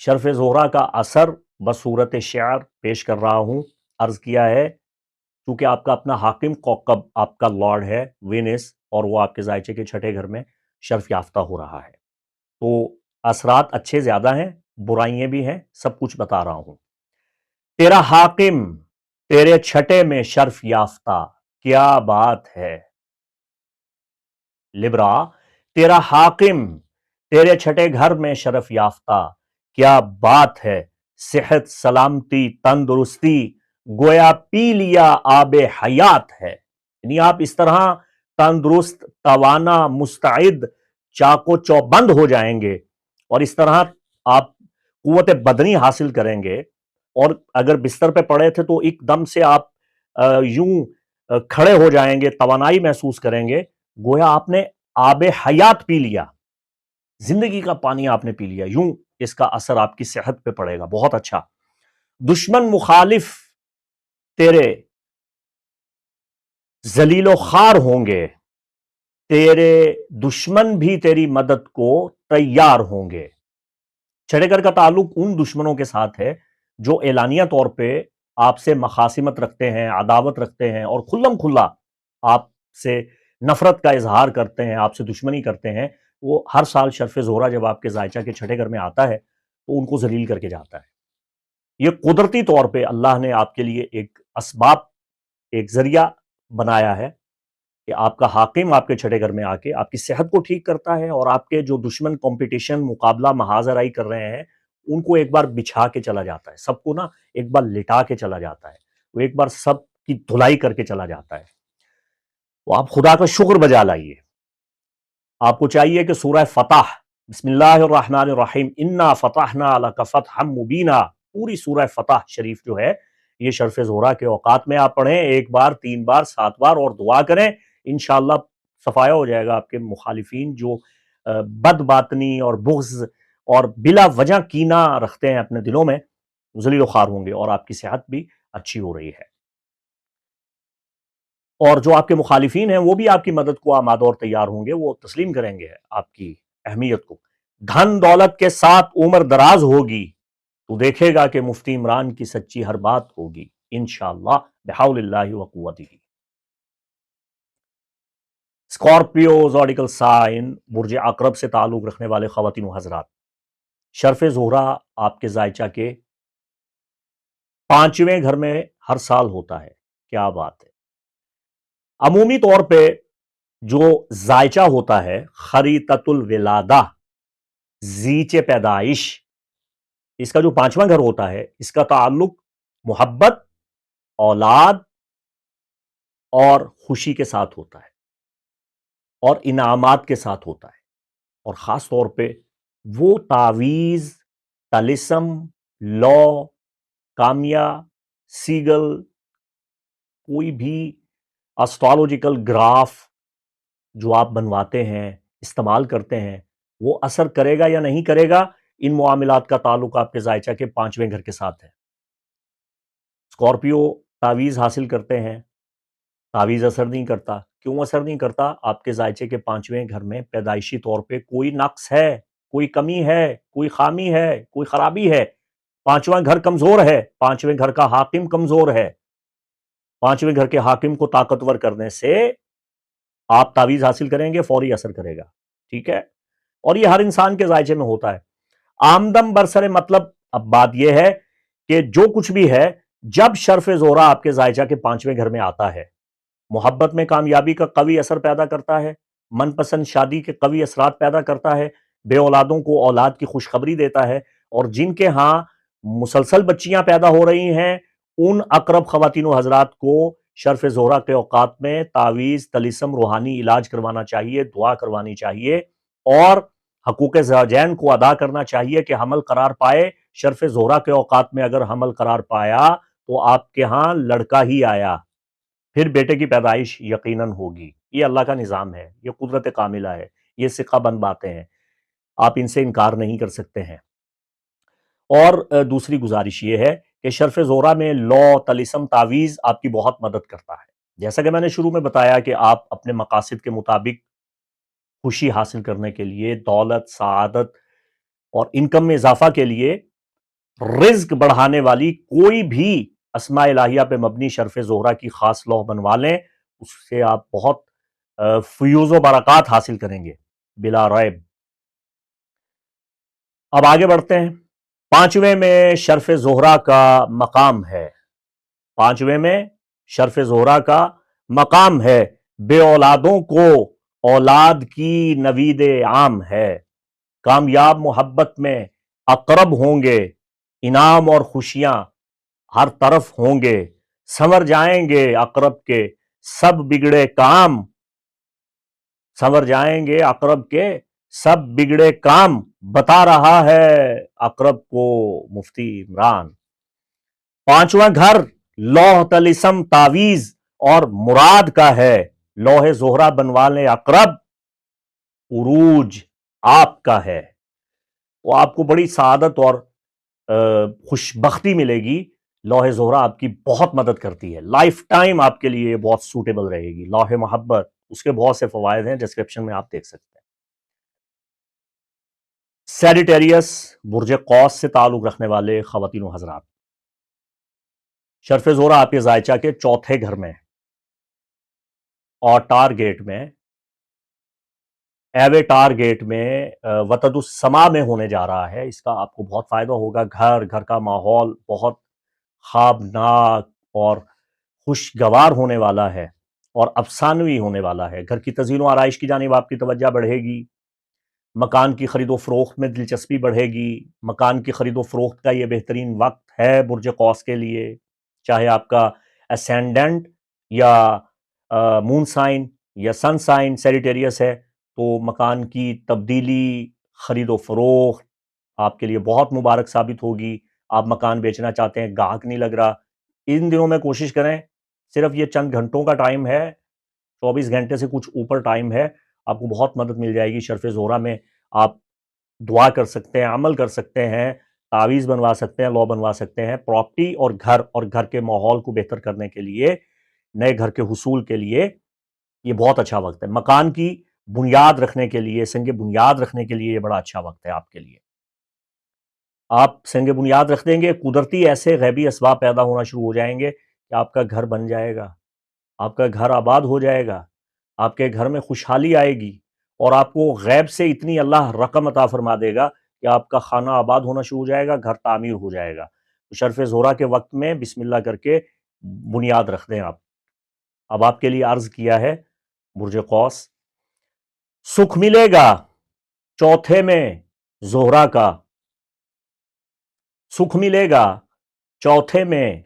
شرف زہرہ کا اثر بصورت شعر پیش کر رہا ہوں۔ عرض کیا ہے چونکہ آپ کا اپنا حاکم کوکب آپ کا لارڈ ہے وینس، اور وہ آپ کے زائچے کے 6 گھر میں شرف یافتہ ہو رہا ہے، تو اثرات اچھے زیادہ ہیں، برائیاں بھی ہیں، سب کچھ بتا رہا ہوں۔ تیرا حاکم تیرے 6 میں شرف یافتہ، کیا بات ہے لبرا، تیرا حاکم تیرے 6 گھر میں شرف یافتہ، کیا بات ہے، صحت سلامتی تندرستی گویا پی لیا آب حیات ہے، یعنی آپ اس طرح تندرست توانا مستعد چاق و چوبند ہو جائیں گے، اور اس طرح آپ قوت بدنی حاصل کریں گے، اور اگر بستر پہ پڑے تھے تو ایک دم سے آپ یوں کھڑے ہو جائیں گے، توانائی محسوس کریں گے، گویا آپ نے آب حیات پی لیا، زندگی کا پانی آپ نے پی لیا، یوں اس کا اثر آپ کی صحت پہ پڑے گا، بہت اچھا۔ دشمن مخالف تیرے ذلیل و خوار ہوں گے، تیرے دشمن بھی تیری مدد کو تیار ہوں گے۔ 6 گھر کا تعلق ان دشمنوں کے ساتھ ہے جو اعلانیہ طور پہ آپ سے مخاصمت رکھتے ہیں، عداوت رکھتے ہیں، اور کھلم کھلا آپ سے نفرت کا اظہار کرتے ہیں، آپ سے دشمنی کرتے ہیں۔ وہ ہر سال شرف زہرہ جب آپ کے زائچہ کے 6 گھر میں آتا ہے تو ان کو ذلیل کر کے جاتا ہے۔ یہ قدرتی طور پہ اللہ نے آپ کے لیے ایک اسباب، ایک ذریعہ بنایا ہے کہ آپ کا حاکم آپ کے 6 گھر میں آ کے آپ کی صحت کو ٹھیک کرتا ہے، اور آپ کے جو دشمن کمپٹیشن مقابلہ محاذ آرائی کر رہے ہیں ان کو ایک بار بچھا کے چلا جاتا ہے، سب کو نا ایک بار لٹا کے چلا جاتا ہے، وہ ایک بار سب کی دھلائی کر کے چلا جاتا ہے۔ تو آپ خدا کا شکر بجا لائیے۔ آپ کو چاہیے کہ سورہ فتح، بسم اللہ الرحمن الرحیم، انا فتحنا لک فتحا مبینا، پوری سورہ فتح شریف جو ہے یہ شرف زہرہ کے اوقات میں آپ پڑھیں، 1 بار 3 بار 7 بار، اور دعا کریں، انشاءاللہ صفایا ہو جائے گا آپ کے مخالفین جو بد باطنی اور بغض اور بلا وجہ کینہ رکھتے ہیں اپنے دلوں میں، ذلیل و خوار ہوں گے، اور آپ کی صحت بھی اچھی ہو رہی ہے، اور جو آپ کے مخالفین ہیں وہ بھی آپ کی مدد کو آمادہ اور تیار ہوں گے، وہ تسلیم کریں گے آپ کی اہمیت کو۔ دھن دولت کے ساتھ عمر دراز ہوگی، تو دیکھے گا کہ مفتی عمران کی سچی ہر بات ہوگی، انشاءاللہ بحول اللہ و قوتہ۔ اسکارپیو زوڈیکل سائن، برج عقرب سے تعلق رکھنے والے خواتین و حضرات، شرف زہرہ آپ کے زائچہ کے 5ویں گھر میں ہر سال ہوتا ہے، کیا بات ہے۔ عمومی طور پہ جو زائچہ ہوتا ہے خریطۃ الولادہ، زیچ پیدائش، اس کا جو پانچواں گھر ہوتا ہے اس کا تعلق محبت، اولاد اور خوشی کے ساتھ ہوتا ہے اور انعامات کے ساتھ ہوتا ہے، اور خاص طور پہ وہ تعویذ، طلسم، لا، کامیا، سیگل، کوئی بھی اسٹرالوجیکل گراف جو آپ بنواتے ہیں، استعمال کرتے ہیں، وہ اثر کرے گا یا نہیں کرے گا، ان معاملات کا تعلق آپ کے ذائچہ کے پانچویں گھر کے ساتھ ہے۔ اسکارپیو تعویذ حاصل کرتے ہیں، تعویذ اثر نہیں کرتا، کیوں اثر نہیں کرتا؟ آپ کے ذائچے کے پانچویں گھر میں پیدائشی طور پہ کوئی نقص ہے، کوئی کمی ہے، کوئی خامی ہے، کوئی خرابی ہے، پانچواں گھر کمزور ہے، پانچویں گھر کا حاکم کمزور ہے۔ پانچویں گھر کے حاکم کو طاقتور کرنے سے آپ تعویذ حاصل کریں گے، فوری اثر کرے گا، ٹھیک ہے؟ اور یہ ہر انسان کے ذائچے میں ہوتا ہے۔ آمدم برسر مطلب، اب بات یہ ہے کہ جو کچھ بھی ہے، جب شرف زہرہ آپ کے ذائچہ کے پانچویں گھر میں آتا ہے، محبت میں کامیابی کا قوی اثر پیدا کرتا ہے، من پسند شادی کے قوی اثرات پیدا کرتا ہے، بے اولادوں کو اولاد کی خوشخبری دیتا ہے، اور جن کے ہاں مسلسل بچیاں پیدا ہو رہی ہیں ان اقرب خواتین و حضرات کو شرف زہرہ کے اوقات میں تعویذ، طلسم، روحانی علاج کروانا چاہیے، دعا کروانی چاہیے، اور حقوق زوجین کو ادا کرنا چاہیے کہ حمل قرار پائے۔ شرف زہرہ کے اوقات میں اگر حمل قرار پایا تو آپ کے ہاں لڑکا ہی آیا، پھر بیٹے کی پیدائش یقیناً ہوگی۔ یہ اللہ کا نظام ہے، یہ قدرت کاملہ ہے، یہ ثقہ بند باتیں ہیں، آپ ان سے انکار نہیں کر سکتے ہیں۔ اور دوسری گزارش یہ ہے کہ شرف زہرہ میں لا، طلسم، تعویذ آپ کی بہت مدد کرتا ہے۔ جیسا کہ میں نے شروع میں بتایا کہ آپ اپنے مقاصد کے مطابق خوشی حاصل کرنے کے لیے، دولت، سعادت اور انکم میں اضافہ کے لیے، رزق بڑھانے والی کوئی بھی اسماء الہیہ پہ مبنی شرف زہرہ کی خاص لوح بنوا لیں، اس سے آپ بہت فیوز و برکات حاصل کریں گے بلا ریب۔ اب آگے بڑھتے ہیں۔ پانچویں میں شرف زہرہ کا مقام ہے، پانچویں میں شرف زہرہ کا مقام ہے، بے اولادوں کو اولاد کی نوید عام ہے، کامیاب محبت میں اقرب ہوں گے، انعام اور خوشیاں ہر طرف ہوں گے، سنور جائیں گے اقرب کے سب بگڑے کام، سنور جائیں گے اقرب کے سب بگڑے کام، بتا رہا ہے اقرب کو مفتی عمران۔ پانچواں گھر لوح، طلسم، تعویذ اور مراد کا ہے، لوح زہرہ بنوا لیں اقرب، عروج آپ کا ہے، وہ آپ کو بڑی سعادت اور خوش بختی ملے گی۔ لوح زہرہ آپ کی بہت مدد کرتی ہے، لائف ٹائم آپ کے لیے بہت سوٹیبل رہے گی۔ لوح محبت، اس کے بہت سے فوائد ہیں، ڈسکرپشن میں آپ دیکھ سکتے ہیں۔ سیجیٹیریس، برج قوس سے تعلق رکھنے والے خواتین و حضرات، شرف زہرہ آپ کے ذائچہ کے چوتھے گھر میں اور ٹارگیٹ میں، ایوے ٹارگیٹ میں وطد السما میں ہونے جا رہا ہے۔ اس کا آپ کو بہت فائدہ ہوگا۔ گھر کا ماحول بہت خوابناک اور خوشگوار ہونے والا ہے اور افسانوی ہونے والا ہے۔ گھر کی تزئین و آرائش کی جانب آپ کی توجہ بڑھے گی، مکان کی خرید و فروخت میں دلچسپی بڑھے گی۔ مکان کی خرید و فروخت کا یہ بہترین وقت ہے برج قوس کے لیے، چاہے آپ کا اسینڈنٹ یا مون سائن یا سن سائن سیجیٹیریس ہے، تو مکان کی تبدیلی، خرید و فروخت آپ کے لیے بہت مبارک ثابت ہوگی۔ آپ مکان بیچنا چاہتے ہیں، گاہک نہیں لگ رہا، ان دنوں میں کوشش کریں، صرف یہ چند گھنٹوں کا ٹائم ہے، 24 گھنٹے سے کچھ اوپر ٹائم ہے، آپ کو بہت مدد مل جائے گی۔ شرف زہرہ میں آپ دعا کر سکتے ہیں، عمل کر سکتے ہیں، تعویذ بنوا سکتے ہیں، لا بنوا سکتے ہیں، پراپرٹی اور گھر کے ماحول کو بہتر کرنے کے لیے، نئے گھر کے حصول کے لیے یہ بہت اچھا وقت ہے۔ مکان کی بنیاد رکھنے کے لیے، سنگ بنیاد رکھنے کے لیے یہ بڑا اچھا وقت ہے آپ کے لیے۔ آپ سنگ بنیاد رکھ دیں گے، قدرتی ایسے غیبی اسباب پیدا ہونا شروع ہو جائیں گے کہ آپ کا گھر بن جائے گا، آپ کا گھر آباد ہو جائے گا، آپ کے گھر میں خوشحالی آئے گی، اور آپ کو غیب سے اتنی اللہ رقم عطا فرما دے گا کہ آپ کا خانہ آباد ہونا شروع ہو جائے گا، گھر تعمیر ہو جائے گا۔ تو شرف زہرہ کے وقت میں بسم اللہ کر کے بنیاد رکھ دیں آپ۔ اب آپ کے لیے عرض کیا ہے برج قوس، سکھ ملے گا چوتھے میں زہرا کا سکھ ملے گا، چوتھے میں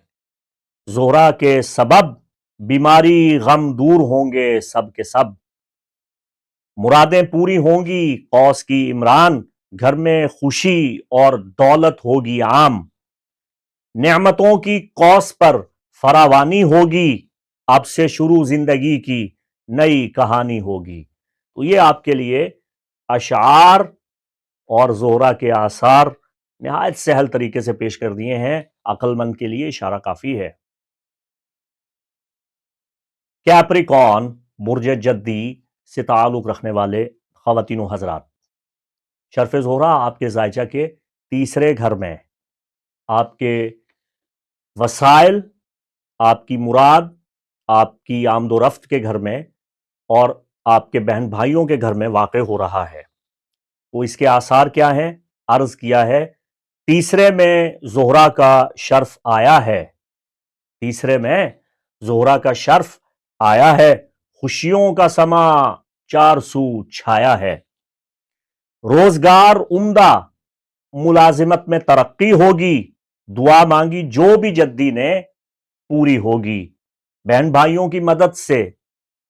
زہرا کے سبب بیماری غم دور ہوں گے سب کے سب، مرادیں پوری ہوں گی قوس کی عمران، گھر میں خوشی اور دولت ہوگی عام، نعمتوں کی قوس پر فراوانی ہوگی، اب سے شروع زندگی کی نئی کہانی ہوگی۔ تو یہ آپ کے لیے اشعار اور زہرا کے آثار نہایت سہل طریقے سے پیش کر دیے ہیں، عقل مند کے لیے اشارہ کافی ہے۔ کیپریکون برج جدی سے تعلق رکھنے والے خواتین و حضرات، شرف زہرا آپ کے زائچہ کے تیسرے گھر میں آپ کے وسائل، آپ کی مراد، آپ کی آمد و رفت کے گھر میں اور آپ کے بہن بھائیوں کے گھر میں واقع ہو رہا ہے۔ تو اس کے آثار کیا ہیں؟ عرض کیا ہے تیسرے میں زہرا کا شرف آیا ہے، تیسرے میں زہرا کا شرف آیا ہے، خوشیوں کا سما چار سو چھایا ہے، روزگار عمدہ، ملازمت میں ترقی ہوگی، دعا مانگی جو بھی جدی نے پوری ہوگی، بہن بھائیوں کی مدد سے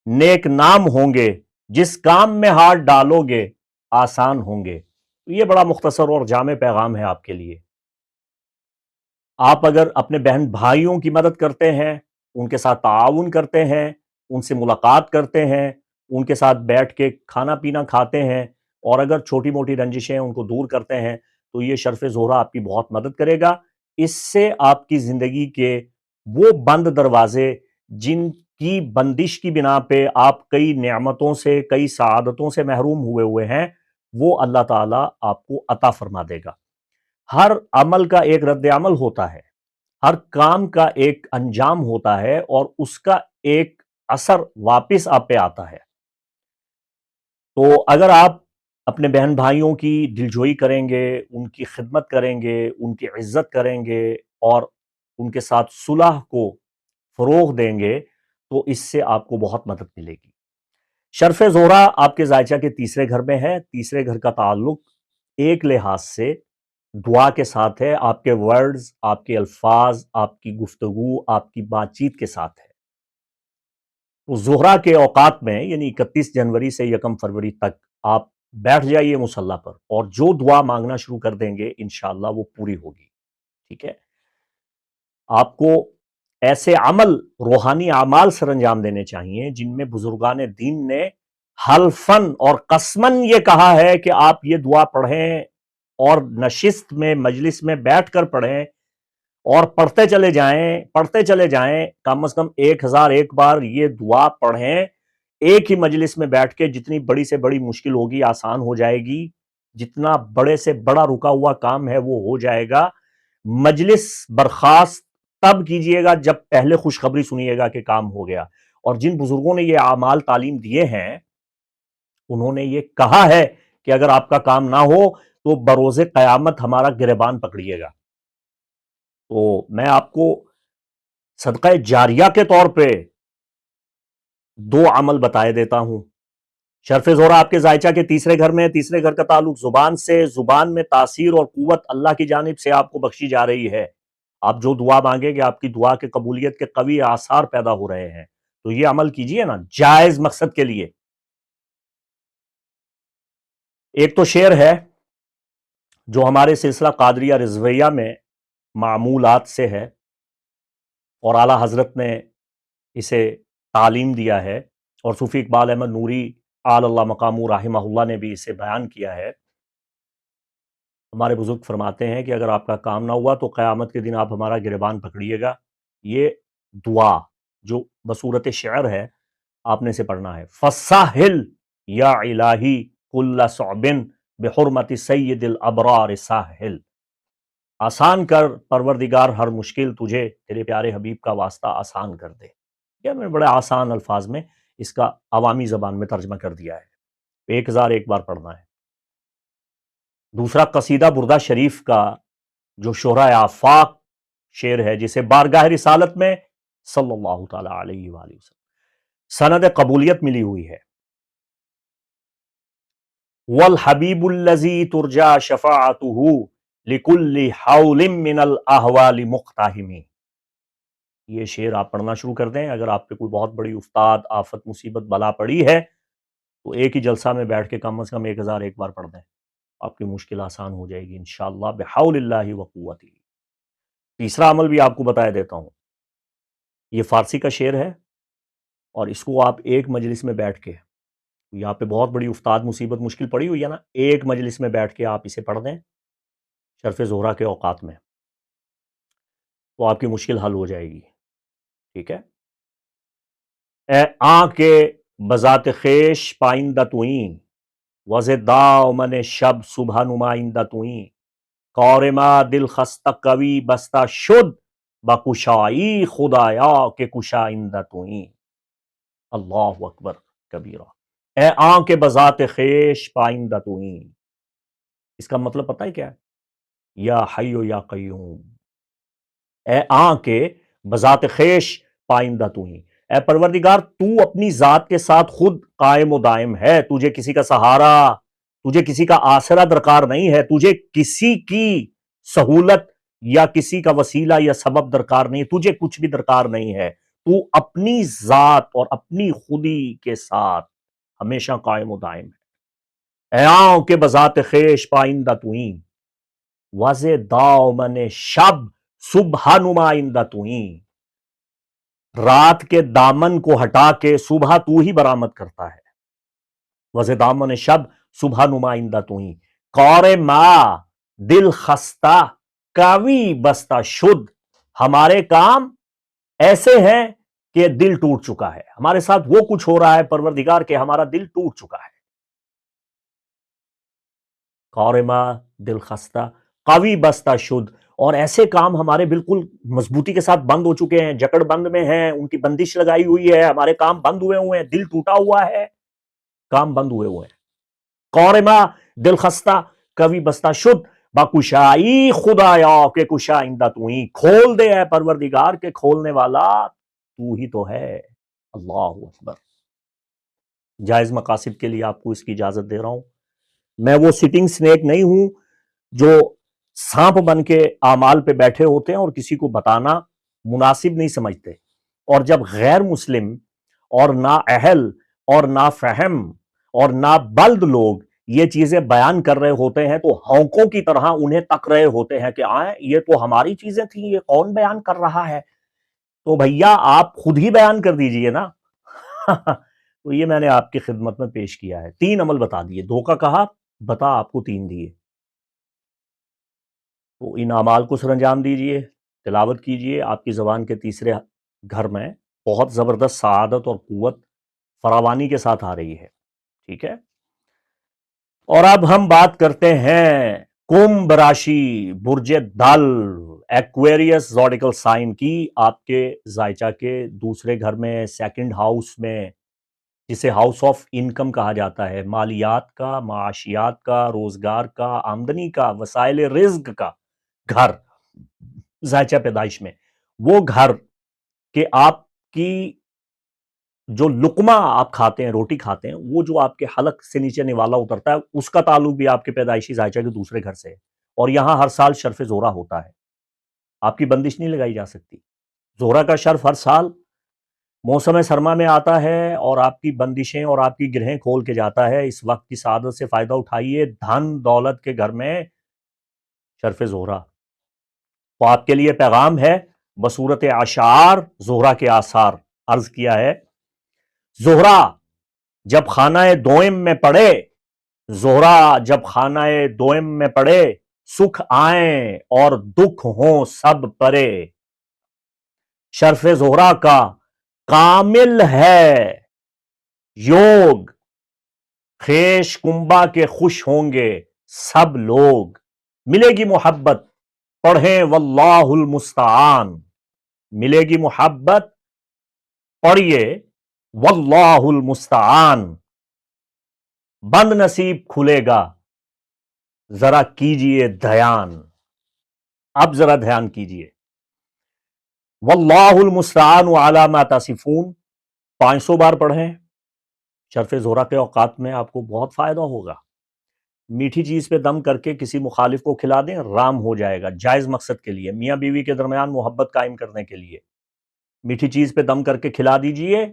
نیک نام ہوں گے، جس کام میں ہاتھ ڈالو گے آسان ہوں گے۔ یہ بڑا مختصر اور جامع پیغام ہے آپ کے لیے۔ آپ اگر اپنے بہن بھائیوں کی مدد کرتے ہیں، ان کے ساتھ تعاون کرتے ہیں، ان سے ملاقات کرتے ہیں، ان کے ساتھ بیٹھ کے کھانا پینا کھاتے ہیں، اور اگر چھوٹی موٹی رنجشیں ان کو دور کرتے ہیں، تو یہ شرف زہرا آپ کی بہت مدد کرے گا۔ اس سے آپ کی زندگی کے وہ بند دروازے جن کی بندش کی بنا پہ آپ کئی نعمتوں سے، کئی سعادتوں سے محروم ہوئے ہیں، وہ اللہ تعالیٰ آپ کو عطا فرما دے گا۔ ہر عمل کا ایک رد عمل ہوتا ہے، ہر کام کا ایک انجام ہوتا ہے، اور اس کا ایک اثر واپس آپ پہ آتا ہے۔ تو اگر آپ اپنے بہن بھائیوں کی دلجوئی کریں گے، ان کی خدمت کریں گے، ان کی عزت کریں گے، اور ان کے ساتھ صلح کو فروغ دیں گے، تو اس سے آپ کو بہت مدد ملے گی۔ شرف زہرا آپ کے زائچہ کے تیسرے گھر میں ہے۔ تیسرے گھر کا تعلق ایک لحاظ سے دعا کے ساتھ ہے، آپ کے ورڈز، آپ کے الفاظ، آپ کی گفتگو، آپ کی بات چیت کے ساتھ ہے۔ تو زہرا کے اوقات میں یعنی 31 جنوری سے 1 فروری تک آپ بیٹھ جائیے مصلی پر، اور جو دعا مانگنا شروع کر دیں گے انشاءاللہ وہ پوری ہوگی۔ ٹھیک ہے؟ آپ کو ایسے عمل، روحانی اعمال سر انجام دینے چاہیے جن میں بزرگان دین نے حلفاً اور قسماً یہ کہا ہے کہ آپ یہ دعا پڑھیں، اور نشست میں، مجلس میں بیٹھ کر پڑھیں، اور پڑھتے چلے جائیں، کم از کم 1001 بار یہ دعا پڑھیں ایک ہی مجلس میں بیٹھ کے۔ جتنی بڑی سے بڑی مشکل ہوگی آسان ہو جائے گی، جتنا بڑے سے بڑا رکا ہوا کام ہے وہ ہو جائے گا۔ مجلس برخاست تب کیجئے گا جب پہلے خوشخبری سنیے گا کہ کام ہو گیا۔ اور جن بزرگوں نے یہ اعمال تعلیم دیے ہیں، انہوں نے یہ کہا ہے کہ اگر آپ کا کام نہ ہو تو بروز قیامت ہمارا گریبان پکڑیے گا۔ تو میں آپ کو صدقہ جاریہ کے طور پہ 2 عمل بتائے دیتا ہوں۔ شرف زہرا آپ کے زائچہ کے تیسرے گھر میں، تیسرے گھر کا تعلق زبان سے، زبان میں تاثیر اور قوت اللہ کی جانب سے آپ کو بخشی جا رہی ہے۔ آپ جو دعا مانگیں گے آپ کی دعا کے قبولیت کے قوی آثار پیدا ہو رہے ہیں۔ تو یہ عمل کیجئے نا جائز مقصد کے لیے۔ ایک تو شعر ہے جو ہمارے سلسلہ قادریہ رضویہ میں معمولات سے ہے، اور اعلیٰ حضرت نے اسے تعلیم دیا ہے، اور صوفی اقبال احمد نوری آل اللہ مقامہ رحمہ اللہ نے بھی اسے بیان کیا ہے۔ ہمارے بزرگ فرماتے ہیں کہ اگر آپ کا کام نہ ہوا تو قیامت کے دن آپ ہمارا گریبان پکڑیے گا۔ یہ دعا جو بصورت شعر ہے آپ نے اسے پڑھنا ہے۔ فَسَّهِّلْ یا الہی کل صعب بحرمت سید الابرار ساحل، آسان کر پروردگار ہر مشکل، تجھے تیرے پیارے حبیب کا واسطہ آسان کر دے۔ یہ میں نے بڑے آسان الفاظ میں اس کا عوامی زبان میں ترجمہ کر دیا ہے۔ 1001 بار پڑھنا ہے۔ دوسرا قصیدہ بردہ شریف کا جو شہرۂ آفاق شعر ہے، جسے بارگاہ رسالت میں صلی اللہ تعالی علیہ وآلہ وسلم سند قبولیت ملی ہوئی ہے، والحبیب الذی ترجا شفاعتہ لکل حول من الاحوال مقتحم. یہ شعر آپ پڑھنا شروع کر دیں. اگر آپ پہ کوئی بہت بڑی افتاد، آفت، مصیبت، بلا پڑی ہے تو ایک ہی جلسہ میں بیٹھ کے کم از کم 1000 ایک بار پڑھ دیں. آپ کی مشکل آسان ہو جائے گی انشاءاللہ بحول اللہ وقوتہ. تیسرا عمل بھی آپ کو بتایا دیتا ہوں. یہ فارسی کا شعر ہے اور اس کو آپ ایک مجلس میں بیٹھ کے، یہاں پہ بہت بڑی افتاد، مصیبت، مشکل پڑی ہوئی ہے نا، ایک مجلس میں بیٹھ کے آپ اسے پڑھ دیں شرف زہرہ کے اوقات میں، تو آپ کی مشکل حل ہو جائے گی. ٹھیک ہے. اے آنکھ کے بذات خیش پائندہ توئیں، وز دامن شب صبح نمائندہ توئیں، کور ما دل خستہ کوی بستہ شد بکشائی خدایا کے کشائندہ توئیں. اللہ اکبر کبیرہ. اے آنکھ کے بذات خیش پائندہ توئیں، اس کا مطلب پتہ ہے کیا ہے؟ یا حیو یا قیوم. اے آنکھ کے بذات خیش پائندہ توئیں، اے پروردگار تو اپنی ذات کے ساتھ خود قائم و دائم ہے. تجھے کسی کا سہارا، تجھے کسی کا آسرا درکار نہیں ہے. تجھے کسی کی سہولت یا کسی کا وسیلہ یا سبب درکار نہیں. تجھے کچھ بھی درکار نہیں ہے. تو اپنی ذات اور اپنی خودی کے ساتھ ہمیشہ قائم و دائم ہے. اے آنکھ کے بذات خیش پائندہ توئیں، وز دامن شب صبح نمائندہ توئیں. رات کے دامن کو ہٹا کے صبح تو ہی برآمد کرتا ہے. وز دامن شب صبح نمائندہ توئیں، کور ما دل خستہ کاوی بستہ شد. ہمارے کام ایسے ہیں کہ دل ٹوٹ چکا ہے. ہمارے ساتھ وہ کچھ ہو رہا ہے پروردگار کہ ہمارا دل ٹوٹ چکا ہے. کور ما دل خستہ قوی بستہ شد. اور ایسے کام ہمارے بالکل مضبوطی کے ساتھ بند ہو چکے ہیں، جکڑ بند میں ہیں، ان کی بندش لگائی ہوئی ہے. ہمارے کام بند ہوئے ہوئے ہیں، دل ٹوٹا ہوا ہے، کام بند ہوئے ہوئے ہیں. قورما دل خستہ کبھی بستہ شد بکشائی خدایا کے کشائندہ توئیں. کھول دے اے پروردگار کے کھولنے والا تو ہی تو ہے. اللہ اکبر. جائز مقاصد کے لیے آپ کو اس کی اجازت دے رہا ہوں. میں وہ سٹنگ سنیک نہیں ہوں جو سانپ بن کے اعمال پہ بیٹھے ہوتے ہیں اور کسی کو بتانا مناسب نہیں سمجھتے. اور جب غیر مسلم اور نااہل اور نافہم اور نابلد لوگ یہ چیزیں بیان کر رہے ہوتے ہیں تو ہونکوں کی طرح انہیں تک رہے ہوتے ہیں کہ آئیں یہ تو ہماری چیزیں تھیں، یہ کون بیان کر رہا ہے. تو بھیا آپ خود ہی بیان کر دیجئے نا. تو یہ میں نے آپ کی خدمت میں پیش کیا ہے. 3 عمل بتا دیے. دھوکہ کہا، بتا آپ کو 3 دیے. تو ان اعمال کو سر انجام دیجئے، تلاوت کیجئے. آپ کی زبان کے تیسرے گھر میں بہت زبردست سعادت اور قوت فراوانی کے ساتھ آ رہی ہے. ٹھیک ہے. اور اب ہم بات کرتے ہیں کمبھ راشی، برج دل، ایکویریس زوڈیکل سائن کی. آپ کے ذائچہ کے دوسرے گھر میں، سیکنڈ ہاؤس میں، جسے ہاؤس آف انکم کہا جاتا ہے، مالیات کا، معاشیات کا، روزگار کا، آمدنی کا، وسائل رزق کا گھر ذائچہ پیدائش میں. وہ گھر کہ آپ کی جو لقمہ آپ کھاتے ہیں، روٹی کھاتے ہیں، وہ جو آپ کے حلق سے نیچے نوالا اترتا ہے، اس کا تعلق بھی آپ کے پیدائشی ذائچہ کے دوسرے گھر سے ہے. اور یہاں ہر سال شرف زہرہ ہوتا ہے. آپ کی بندش نہیں لگائی جا سکتی. زہرہ کا شرف ہر سال موسم سرما میں آتا ہے اور آپ کی بندشیں اور آپ کی گرہیں کھول کے جاتا ہے. اس وقت کی سعادت سے فائدہ اٹھائیے. دھن دولت کے گھر میں شرف زہرہ. تو آپ کے لیے پیغام ہے بصورت اشعار زہرہ کے آثار. عرض کیا ہے، زہرہ جب خانہ دوئم میں پڑے، زہرہ جب خانہ دوئم میں پڑے، سکھ آئیں اور دکھ ہوں سب پرے. شرف زہرہ کا کامل ہے یوگ، خیش کنبا کے خوش ہوں گے سب لوگ. ملے گی محبت، پڑھیں واللہ المستعان. ملے گی محبت، پڑھیے واللہ المستعان. بند نصیب کھلے گا، ذرا کیجئے دھیان. اب ذرا دھیان کیجئے. واللہ المستعان علی ما تصفون 500 بار پڑھیں. شرف زہرہ کے اوقات میں آپ کو بہت فائدہ ہوگا. میٹھی چیز پہ دم کر کے کسی مخالف کو کھلا دیں، رام ہو جائے گا، جائز مقصد کے لیے، میاں بیوی کے درمیان محبت قائم کرنے کے لیے میٹھی چیز پہ دم کر کے کھلا دیجئے،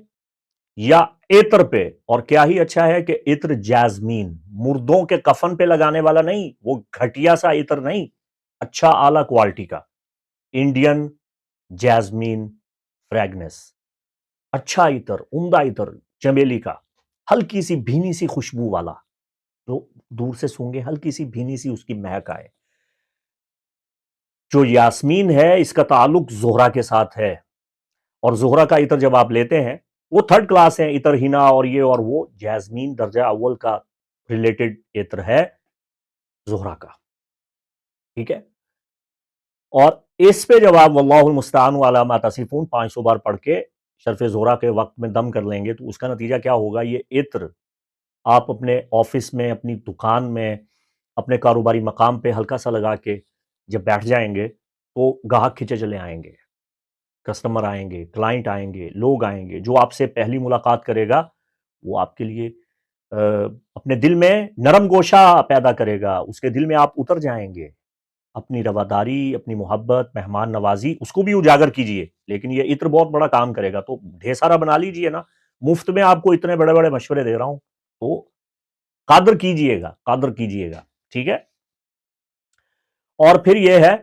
یا عطر پہ، اور کیا ہی اچھا ہے کہ عطر جازمین، مردوں کے کفن پہ لگانے والا نہیں، وہ گھٹیا سا عطر نہیں، اچھا اعلیٰ کوالٹی کا انڈین جازمین فریگنس، اچھا عطر، عمدہ عطر چمیلی کا، ہلکی سی بھینی سی خوشبو والا، جو دور سے سونگے ہلکی سی بھینی سی اس کی مہک آئے۔ جو یاسمین ہے اس کا تعلق زہرہ کے ساتھ ہے، اور زہرہ کا عطر جب آپ لیتے ہیں وہ تھرڈ کلاس ہیں، عطر ہنا اور یہ اور وہ، جیسمین درجہ اول کا ریلیٹڈ عطر ہے زہرہ کا، ٹھیک ہے؟ اور اس پہ جب آپ واللہ المستعان علی ما تصفون 500 بار پڑھ کے شرف زہرہ کے وقت میں دم کر لیں گے تو اس کا نتیجہ کیا ہوگا؟ یہ عطر آپ اپنے آفس میں، اپنی دکان میں، اپنے کاروباری مقام پہ ہلکا سا لگا کے جب بیٹھ جائیں گے تو گاہک کھچے چلے آئیں گے، کسٹمر آئیں گے، کلائنٹ آئیں گے، لوگ آئیں گے، جو آپ سے پہلی ملاقات کرے گا وہ آپ کے لیے اپنے دل میں نرم گوشہ پیدا کرے گا، اس کے دل میں آپ اتر جائیں گے، اپنی رواداری، اپنی محبت، مہمان نوازی اس کو بھی اجاگر کیجئے، لیکن یہ عطر بہت بڑا کام کرے گا، تو ڈھیر سارا بنا لیجئے نا، مفت میں آپ کو اتنے بڑے بڑے مشورے دے رہا ہوں، تو قدر کیجئے گا، قدر کیجئے گا، ٹھیک ہے؟ اور پھر یہ ہے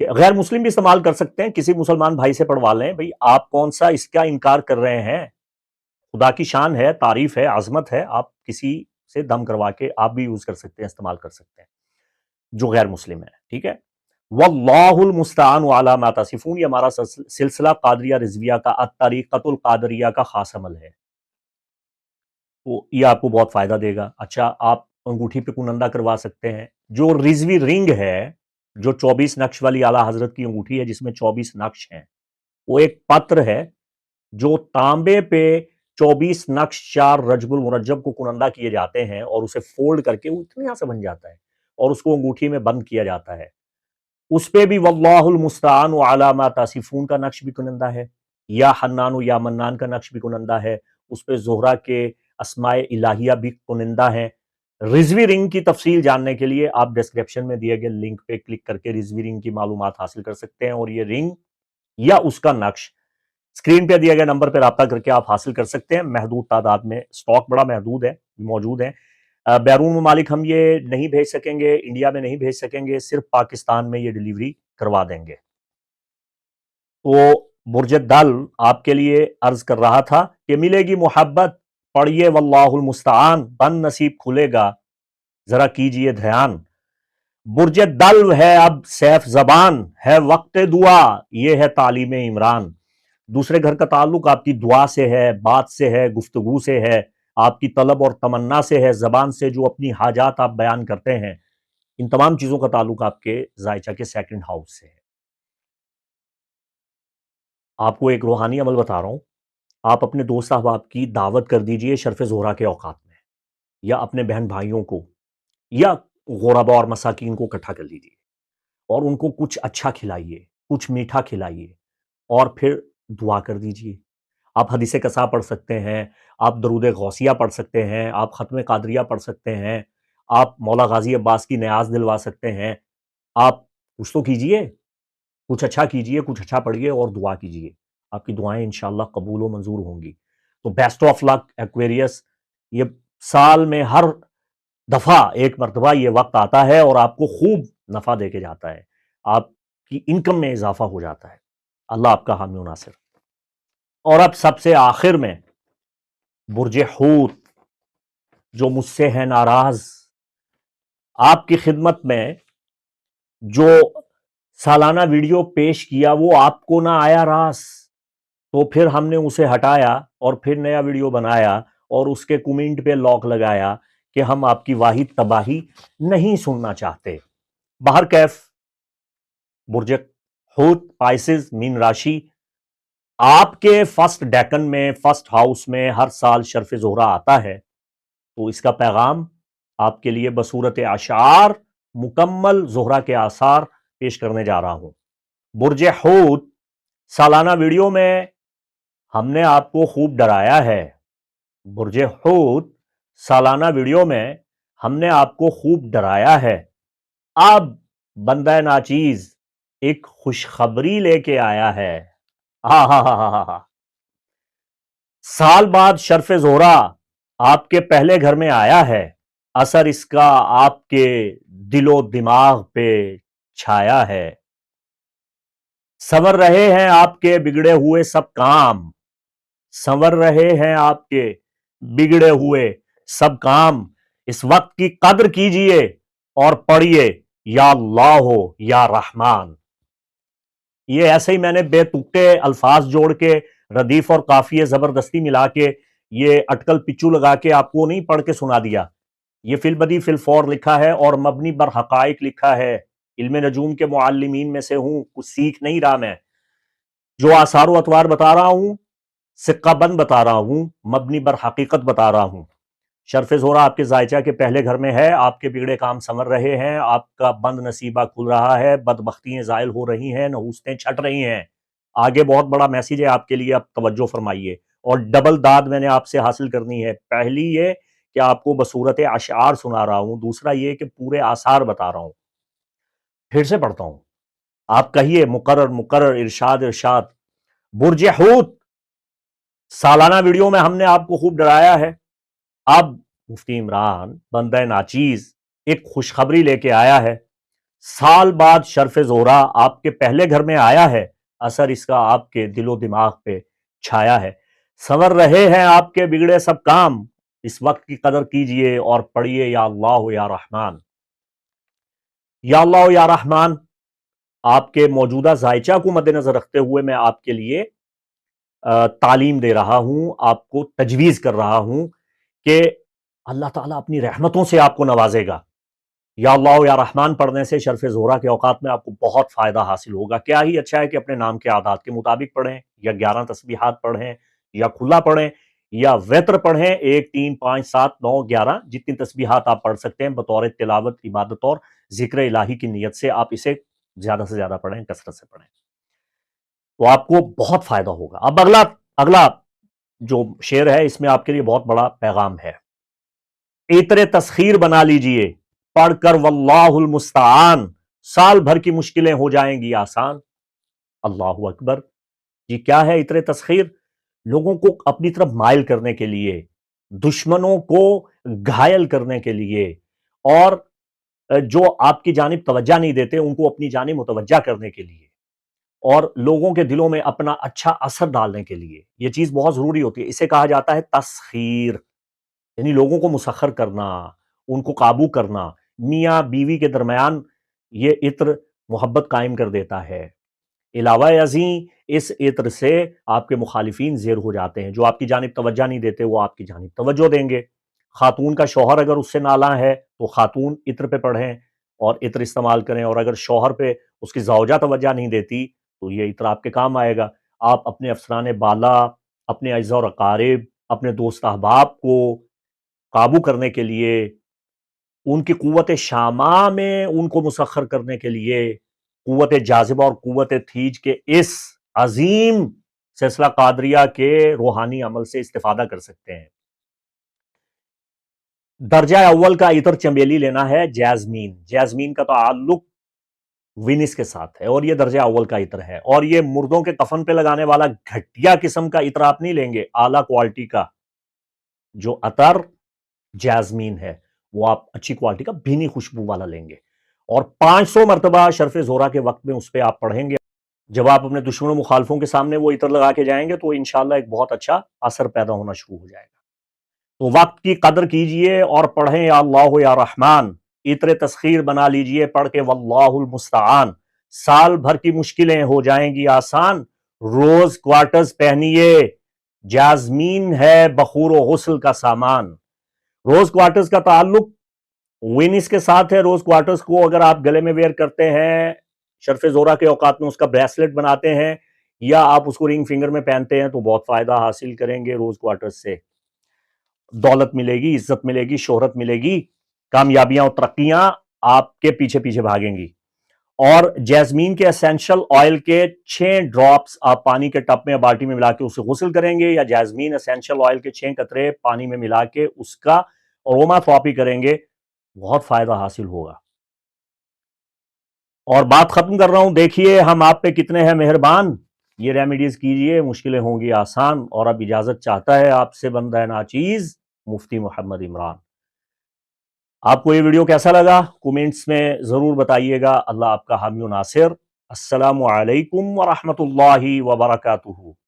کہ غیر مسلم بھی استعمال کر سکتے ہیں، کسی مسلمان بھائی سے پڑھوا لیں، بھئی آپ کون سا اس کا انکار کر رہے ہیں، خدا کی شان ہے، تعریف ہے، عظمت ہے، آپ کسی سے دم کروا کے آپ بھی یوز کر سکتے ہیں، استعمال کر سکتے ہیں جو غیر مسلم ہے، ٹھیک ہے؟ واللہ المستعان علی ما تصفون، یہ ہمارا سلسلہ قادریہ رضویہ کا الطریقۃ القادریہ کا خاص عمل ہے، تو یہ آپ کو بہت فائدہ دے گا۔ اچھا، آپ انگوٹھی پہ کنندہ کروا سکتے ہیں، جو رضوی رنگ ہے، جو 24 نقش والی اعلیٰ حضرت کی انگوٹھی ہے جس میں 24 نقش ہیں، وہ ایک پتر ہے جو تانبے پہ 24 نقش 4 رجب المرجب کو کنندہ کیے جاتے ہیں، اور اسے فولڈ کر کے وہ اتنے سے بن جاتا ہے، اور اس کو انگوٹھی میں بند کیا جاتا ہے، اس پہ بھی واللہ المستعان علی ما تصفون کا نقش بھی کنندہ ہے، یا حنان و یا منان کا نقش بھی کنندہ ہے، اس پہ زہرہ کے اسماء الہیہ بھی کنندہ ہیں۔ رضوی رنگ کی تفصیل جاننے کے لیے آپ ڈسکرپشن میں دیے گئے لنک پہ کلک کر کے رضوی رنگ کی معلومات حاصل کر سکتے ہیں، اور یہ رنگ یا اس کا نقش اسکرین پہ دیے گئے نمبر پہ رابطہ کر کے آپ حاصل کر سکتے ہیں، محدود تعداد میں، سٹاک بڑا محدود ہے، موجود ہے۔ بیرون ممالک ہم یہ نہیں بھیج سکیں گے، انڈیا میں نہیں بھیج سکیں گے، صرف پاکستان میں یہ ڈیلیوری کروا دیں گے۔ تو برج دل آپ کے لیے عرض کر رہا تھا کہ ملے گی محبت، پڑھیے واللہ المستعان، بند نصیب کھلے گا، ذرا کیجئے دھیان۔ برج دل ہے اب سیف زبان، ہے وقت دعا، یہ ہے تعلیم عمران۔ دوسرے گھر کا تعلق آپ کی دعا سے ہے، بات سے ہے، گفتگو سے ہے، آپ کی طلب اور تمنا سے ہے، زبان سے جو اپنی حاجات آپ بیان کرتے ہیں، ان تمام چیزوں کا تعلق آپ کے ذائچہ کے سیکنڈ ہاؤس سے ہے۔ آپ کو ایک روحانی عمل بتا رہا ہوں، آپ اپنے دوست احباب کی دعوت کر دیجئے شرف زہرہ کے اوقات میں، یا اپنے بہن بھائیوں کو، یا غرباء اور مساکین کو اکٹھا کر لیجئے، اور ان کو کچھ اچھا کھلائیے، کچھ میٹھا کھلائیے، اور پھر دعا کر دیجئے۔ آپ حدیث قصا پڑھ سکتے ہیں، آپ درود غوثیہ پڑھ سکتے ہیں، آپ ختم قادریہ پڑھ سکتے ہیں، آپ مولا غازی عباس کی نیاز دلوا سکتے ہیں، آپ کچھ تو کیجئے، کچھ اچھا کیجئے، کچھ اچھا پڑھیے اور دعا کیجئے، آپ کی دعائیں انشاءاللہ قبول و منظور ہوں گی۔ تو بیسٹ آف لک ایکویریس، یہ سال میں ہر دفعہ ایک مرتبہ یہ وقت آتا ہے اور آپ کو خوب نفع دے کے جاتا ہے، آپ کی انکم میں اضافہ ہو جاتا ہے۔ اللہ آپ کا حامی و ناصر۔ اور اب سب سے آخر میں برج حوت، جو مجھ سے ہے ناراض، آپ کی خدمت میں جو سالانہ ویڈیو پیش کیا وہ آپ کو نہ آیا راس، تو پھر ہم نے اسے ہٹایا اور پھر نیا ویڈیو بنایا اور اس کے کومنٹ پہ لاک لگایا کہ ہم آپ کی واحد تباہی نہیں سننا چاہتے۔ باہر کیف، برج حوت پائسز مین راشی، آپ کے فرسٹ ڈیکن میں، فرسٹ ہاؤس میں ہر سال شرف زہرہ آتا ہے، تو اس کا پیغام آپ کے لیے بصورت اشعار مکمل زہرہ کے آثار پیش کرنے جا رہا ہوں۔ برج حوت، سالانہ ویڈیو میں ہم نے آپ کو خوب ڈرایا ہے، برج حوت سالانہ ویڈیو میں ہم نے آپ کو خوب ڈرایا ہے، اب بندہ ناچیز ایک خوشخبری لے کے آیا ہے۔ ہاں ہاں ہاں ہاں ہاں، سال بعد شرف زہرا آپ کے پہلے گھر میں آیا ہے، اثر اس کا آپ کے دل و دماغ پہ چھایا ہے۔ سنور رہے ہیں آپ کے بگڑے ہوئے سب کام، سنور رہے ہیں آپ کے بگڑے ہوئے سب کام، اس وقت کی قدر کیجئے اور پڑھیے یا اللہ ہو یا رحمان۔ یہ ایسے ہی میں نے بے تکے الفاظ جوڑ کے ردیف اور قافیے زبردستی ملا کے یہ اٹکل پچو لگا کے آپ کو نہیں پڑھ کے سنا دیا۔ یہ فی البدی فی الفور لکھا ہے اور مبنی بر حقائق لکھا ہے۔ علم نجوم کے معلمین میں سے ہوں، کچھ سیکھ نہیں رہا میں، جو آثار و اطوار بتا رہا ہوں سکہ بند بتا رہا ہوں، مبنی بر حقیقت بتا رہا ہوں۔ شرف زہرا آپ کے زائچہ کے پہلے گھر میں ہے، آپ کے بگڑے کام سنور رہے ہیں، آپ کا بند نصیبہ کھل رہا ہے، بدبختیاں زائل ہو رہی ہیں، نحوستیں چھٹ رہی ہیں۔ آگے بہت بڑا میسیج ہے آپ کے لیے، اب توجہ فرمائیے، اور ڈبل داد میں نے آپ سے حاصل کرنی ہے۔ پہلی یہ کہ آپ کو بصورت اشعار سنا رہا ہوں، دوسرا یہ کہ پورے آثار بتا رہا ہوں۔ پھر سے پڑھتا ہوں، آپ کہیے مقرر مقرر، ارشاد ارشاد۔ برج حوت سالانہ ویڈیو میں ہم نے آپ کو خوب ڈرایا ہے، اب مفتی عمران بندہ ناچیز ایک خوشخبری لے کے آیا ہے۔ سال بعد شرف زہرا آپ کے پہلے گھر میں آیا ہے، اثر اس کا آپ کے دل و دماغ پہ چھایا ہے۔ سنور رہے ہیں آپ کے بگڑے سب کام، اس وقت کی قدر کیجئے اور پڑھیے یا اللہ یا رحمان۔ یا اللہ یا رحمان آپ کے موجودہ ذائچہ کو مد نظر رکھتے ہوئے میں آپ کے لیے تعلیم دے رہا ہوں، آپ کو تجویز کر رہا ہوں کہ اللہ تعالیٰ اپنی رحمتوں سے آپ کو نوازے گا۔ یا اللہ یا رحمان پڑھنے سے شرف زہرا کے اوقات میں آپ کو بہت فائدہ حاصل ہوگا۔ کیا ہی اچھا ہے کہ اپنے نام کے اعداد کے مطابق پڑھیں، یا 11 تسبیحات پڑھیں، یا کھلا پڑھیں، یا وتر پڑھیں، 1 3 5 7 9 11، جتنی تسبیحات آپ پڑھ سکتے ہیں بطور تلاوت، عبادت اور ذکر الہی کی نیت سے آپ اسے زیادہ سے زیادہ پڑھیں، کثرت سے پڑھیں، تو آپ کو بہت فائدہ ہوگا۔ اب اگلا جو شعر ہے اس میں آپ کے لیے بہت بڑا پیغام ہے۔ عطر تسخیر بنا لیجئے پڑھ کر واللہ المستعان، سال بھر کی مشکلیں ہو جائیں گی آسان۔ اللہ اکبر، یہ کیا ہے عطر تسخیر؟ لوگوں کو اپنی طرف مائل کرنے کے لیے، دشمنوں کو گھائل کرنے کے لیے، اور جو آپ کی جانب توجہ نہیں دیتے ان کو اپنی جانب متوجہ کرنے کے لیے، اور لوگوں کے دلوں میں اپنا اچھا اثر ڈالنے کے لیے یہ چیز بہت ضروری ہوتی ہے۔ اسے کہا جاتا ہے تسخیر، یعنی لوگوں کو مسخر کرنا، ان کو قابو کرنا۔ میاں بیوی کے درمیان یہ عطر محبت قائم کر دیتا ہے۔ علاوہ ازیں اس عطر سے آپ کے مخالفین زیر ہو جاتے ہیں، جو آپ کی جانب توجہ نہیں دیتے وہ آپ کی جانب توجہ دیں گے۔ خاتون کا شوہر اگر اس سے نالاں ہے تو خاتون عطر پہ پڑھیں اور عطر استعمال کریں، اور اگر شوہر پہ اس کی زوجہ توجہ نہیں دیتی تو یہ عطر آپ کے کام آئے گا۔ آپ اپنے افسران بالا، اپنے اعزاء اور اقارب، اپنے دوست احباب کو قابو کرنے کے لیے، ان کی قوت شامہ میں ان کو مسخر کرنے کے لیے، قوت جاذبہ اور قوت تھیج کے اس عظیم سلسلہ قادریہ کے روحانی عمل سے استفادہ کر سکتے ہیں۔ درجہ اول کا عطر چمیلی لینا ہے، جیزمین کا تعلق وینس کے ساتھ ہے، اور یہ درجہ اول کا عطر ہے، اور یہ مردوں کے کفن پہ لگانے والا گھٹیا قسم کا عطر آپ نہیں لیں گے، اعلیٰ کوالٹی کا جو عطر جیزمین ہے وہ آپ اچھی کوالٹی کا بھینی خوشبو والا لیں گے، اور 500 مرتبہ شرف زہرا کے وقت میں اس پہ آپ پڑھیں گے۔ جب آپ اپنے دشمنوں مخالفوں کے سامنے وہ عطر لگا کے جائیں گے تو انشاءاللہ ایک بہت اچھا اثر پیدا ہونا شروع ہو جائے گا۔ تو وقت کی قدر کیجئے اور پڑھیں یا اللہ یا رحمان، عطر تسخیر بنا لیجئے پڑھ کے واللہ المستعان، سال بھر کی مشکلیں ہو جائیں گی آسان۔ روز کوارٹرز پہنیے، جازمین ہے بخور و غسل کا سامان۔ روز کوارٹرز کا تعلق وینس کے ساتھ ہے۔ روز کوارٹرز کو اگر آپ گلے میں ویئر کرتے ہیں، شرف زہرا کے اوقات میں اس کا بریسلٹ بناتے ہیں، یا آپ اس کو رنگ فنگر میں پہنتے ہیں تو بہت فائدہ حاصل کریں گے روز کوارٹرز سے۔ دولت ملے گی، عزت ملے گی، شہرت ملے گی، کامیابیاں اور ترقیاں آپ کے پیچھے پیچھے بھاگیں گی۔ اور جیزمین کے اسینشل آئل کے 6 ڈراپس آپ پانی کے ٹب میں یا بالٹی میں ملا کے اسے غسل کریں گے، یا جیزمین اسینشل آئل کے 6 قطرے پانی میں ملا کے اس کا اروما تھراپی کریں گے، بہت فائدہ حاصل ہوگا۔ اور بات ختم کر رہا ہوں، دیکھیے ہم آپ پہ کتنے ہیں مہربان، یہ ریمیڈیز کیجئے، مشکلیں ہوں گی آسان۔ اور اب اجازت چاہتا ہے آپ سے بندہ ناچیز مفتی محمد عمران۔ آپ کو یہ ویڈیو کیسا لگا کومنٹس میں ضرور بتائیے گا۔ اللہ آپ کا حامی و ناصر۔ السلام علیکم ورحمۃ اللہ وبرکاتہ۔